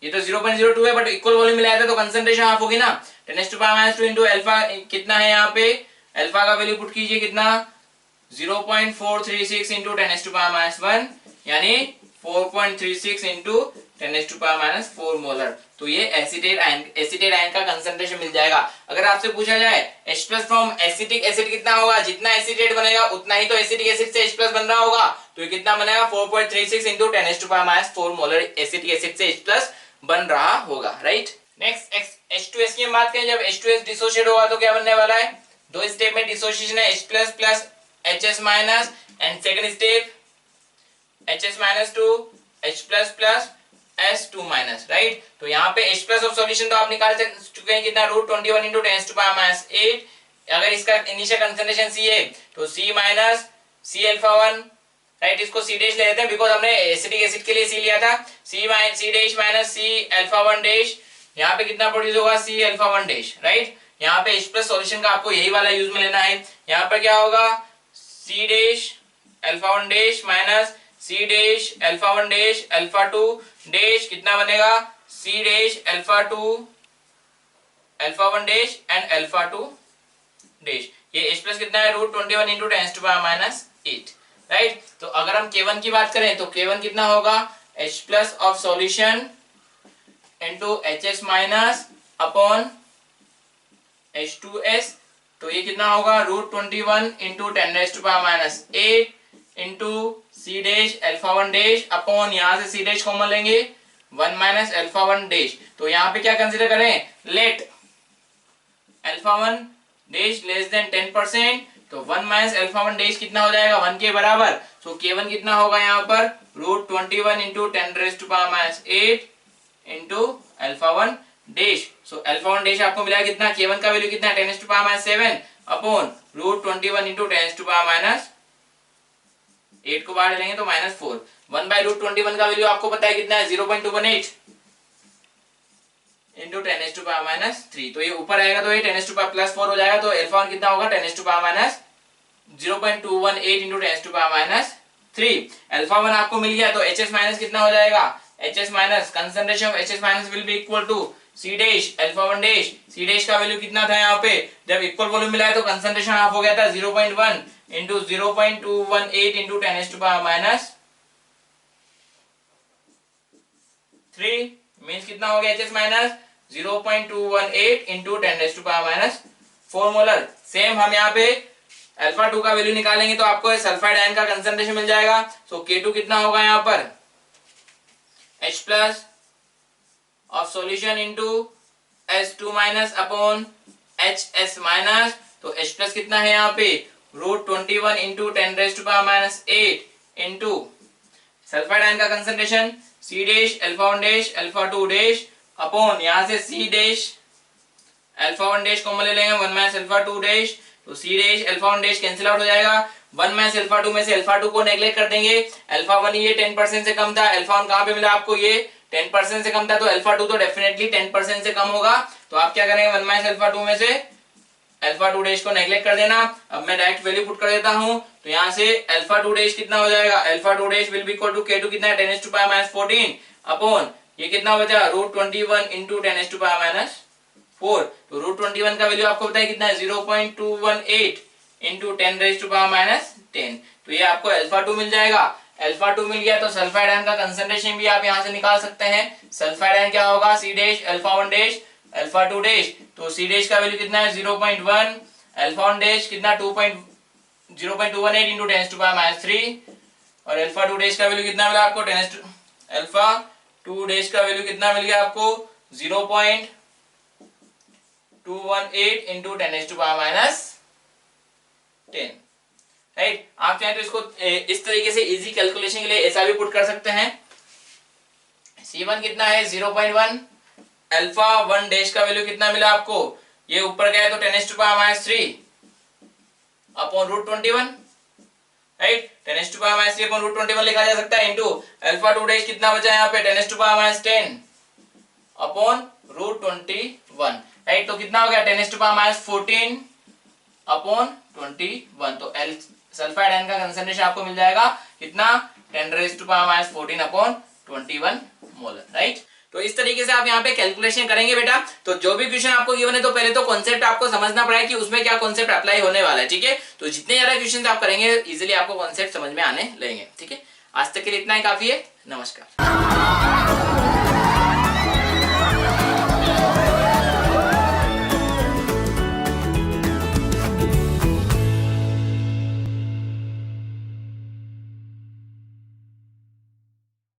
ये तो 0.02 है बट इक्वल वॉल्यूम मिलाया था तो कंसंट्रेशन हाफ होगी ना। 10⁻2 इंटू अल्फा कितना है, यहाँ पे अल्फा का वैल्यू पुट कीजिए कितना 0.436 इंटू 10⁻1 यानी 4.36 इंटू 10⁻4 मोलर। तो ये एसिटेट आयन का कंसंट्रेशन मिल जाएगा। अगर आपसे पूछा जाए H plus from acetic acid कितना होगा, जितना एसिटेट बनेगा उतना ही तो एसिटिक एसिड से H प्लस बन रहा होगा, तो ये कितना बनेगा 4.36 इंटू 10⁻4 मोलर एसिटिक एसिड से H प्लस बन रहा होगा, राइट। नेक्स्ट H2S की हम बात करें, जब H2S डिसोशिएट होगा तो क्या बनने वाला है, दो स्टेप में डिसोसिएशन है H plus plus HS minus and second step HS minus two H plus plus S2 minus, right. तो यहाँ पे H प्लस ऑफ सॉल्यूशन तो आप निकाल चुके हैं कितना रूट 21 इंटू 10⁻8। अगर इसका इनिशियल कंसंट्रेशन C है तो C minus C alpha 1, right, इसको C डैश ले लेते हैं बिकॉज हमने एसिटिक एसिड के लिए C लिया था। C dash minus C alpha 1 dash, यहाँ पे कितना प्रोड्यूस होगा C अल्फा 1 डैश, राइट। यहाँ पे H प्लस सॉल्यूशन का आपको यही वाला यूज में लेना है। यहाँ पर क्या होगा C dash alpha 1 dash minus C dash alpha 1 dash alpha 2 dash, कितना बनेगा C dash alpha 2 alpha 1 dash and alpha 2 dash. ये H प्लस कितना है रूट 21 इंटू 10⁻8, राइट। तो अगर हम K1 की बात करें तो K1 कितना होगा H plus of solution into HS minus upon H2S। तो ये कितना होगा root 21 into 10⁻8 into C dash alpha 1 dash upon यहाँ से C डैश कॉमन लेंगे 1 माइनस अल्फा 1 डैश। तो यहाँ पे क्या कंसीडर करें, let alpha 1 dash less than 10%। तो 1 माइनस अल्फा 1 डैश कितना हो जाएगा 1 के बराबर। सो K1 कितना होगा यहाँ पर root 21 into 10⁻8 into alpha 1 dash. So alpha 1 dash आपको मिला कितना, K1 का वैल्यू कितना है 10 to power minus 7 upon root 21 into 10 to power minus 8 को बाहर लेंगे तो -4। 1 बाई रूट 21 का वैल्यू आपको पता है कितना है 0.218 इंटू 10 to power minus 3। तो ये ऊपर आएगा तो ये 10 to power plus 4 हो जाएगा। तो अल्फा 1 कितना होगा 10 to power minus 0.218 into 10 to power minus 3। Alpha 1 आपको मिल गया तो HS माइनस कितना हो जाएगा, HS minus concentration of HS minus will be equal to C dash alpha 1 dash. C dash का वैल्यू कितना था यहाँ पे, जब इक्वल वॉल्यूम मिला है तो कंसंट्रेशन हाफ हो गया था 0.1 into 0.218 into 10 to power minus 3 means कितना हो गया HS minus 0.218 into 10 to power minus 4 molar. Same हम यहाँ पे अल्फा 2 का वैल्यू निकालेंगे तो आपको सल्फाइड आयन का कंसंट्रेशन मिल जाएगा। सो K2 कितना होगा यहाँ पर H plus of solution into S2 minus upon HS minus. तो H प्लस कितना है यहाँ पे root 21 into 10 to power minus 8 into sulphide ion का concentration C dash alpha 1 dash alpha 2 dash upon यहाँ से C dash alpha 1 dash common ले लेंगे 1 माइनस अल्फा 2 डैश। तो C dash alpha 1 dash cancel out हो जाएगा। 1 माइनस अल्फा 2 में से अल्फा 2 को नेग्लेक्ट कर देंगे। अल्फा 1 ये 10% से कम था, अल्फा 1 कहां पे मिला आपको, ये 10% से कम था, तो अल्फा 2 तो डेफिनेटली 10% से कम होगा। तो आप क्या करेंगे 1 माइनस अल्फा 2 में से अल्फा 2 डैश को नेग्लेक्ट कर देना। अब मैं डायरेक्ट वैल्यू पुट कर देता हूं तो यहाँ से अल्फा 2 डैश कितना हो जाएगा, alpha 2 dash will be equal to K2 कितना है 10 to power minus 14 अपॉन ये कितना बचा root 21 into 10 to power minus 4। तो रूट 21 का वैल्यू आपको बताया कितना है 0.218 इंटू 10 to power minus 10। तो ये आपको अल्फा 2 मिल जाएगा। अल्फा 2 मिल गया तो सल्फाइड आयन का कंसंट्रेशन भी आप यहाँ से निकाल सकते हैं। सल्फाइड आयन क्या होगा C dash alpha 1 dash alpha 2 dash. तो C डैश का वैल्यू कितना है 0.1 अल्फा 1 डैश कितना 0.218 इंटू 10 to power minus 3 और अल्फा 2 डैश का वैल्यू कितना मिला आपको अल्फा 2 डैश का वैल्यू कितना मिल गया आपको 0.218 into 10 to power minus 10। Right, आप चाहें तो इसको इस तरीके से इजी कैलकुलेशन के लिए ऐसा भी पुट कर सकते हैं। C1 कितना है 0.1 अल्फा 1 डैश का वैल्यू कितना मिला आपको, ये ऊपर गया तो 10 to power minus 3 upon root 21। Right, 10 to power minus 3 upon root 21 लिखा जा सकता है इंटू अल्फा 2 डैश कितना बचा है यहाँ पे 10 to power minus 10 upon root 21। Right, तो कितना हो गया 10 to power minus 14 अपॉन 21। तो सल्फाइड आयन का कंसंट्रेशन आपको मिल जाएगा कितना 10 to power minus 14 upon 21 molar. Right, तो इस तरीके से आप यहाँ पे कैलकुलेशन करेंगे बेटा। तो जो भी क्वेश्चन आपको गिवन है तो पहले तो कॉन्सेप्ट आपको समझना पड़ेगा कि उसमें क्या कॉन्सेप्ट अप्लाई होने वाला है। ठीक है, तो जितने ज्यादा क्वेश्चन आप करेंगे इजीली आपको कॉन्सेप्ट समझ में आने लगेंगे। ठीक है, आज तक के लिए इतना ही काफी है। नमस्कार।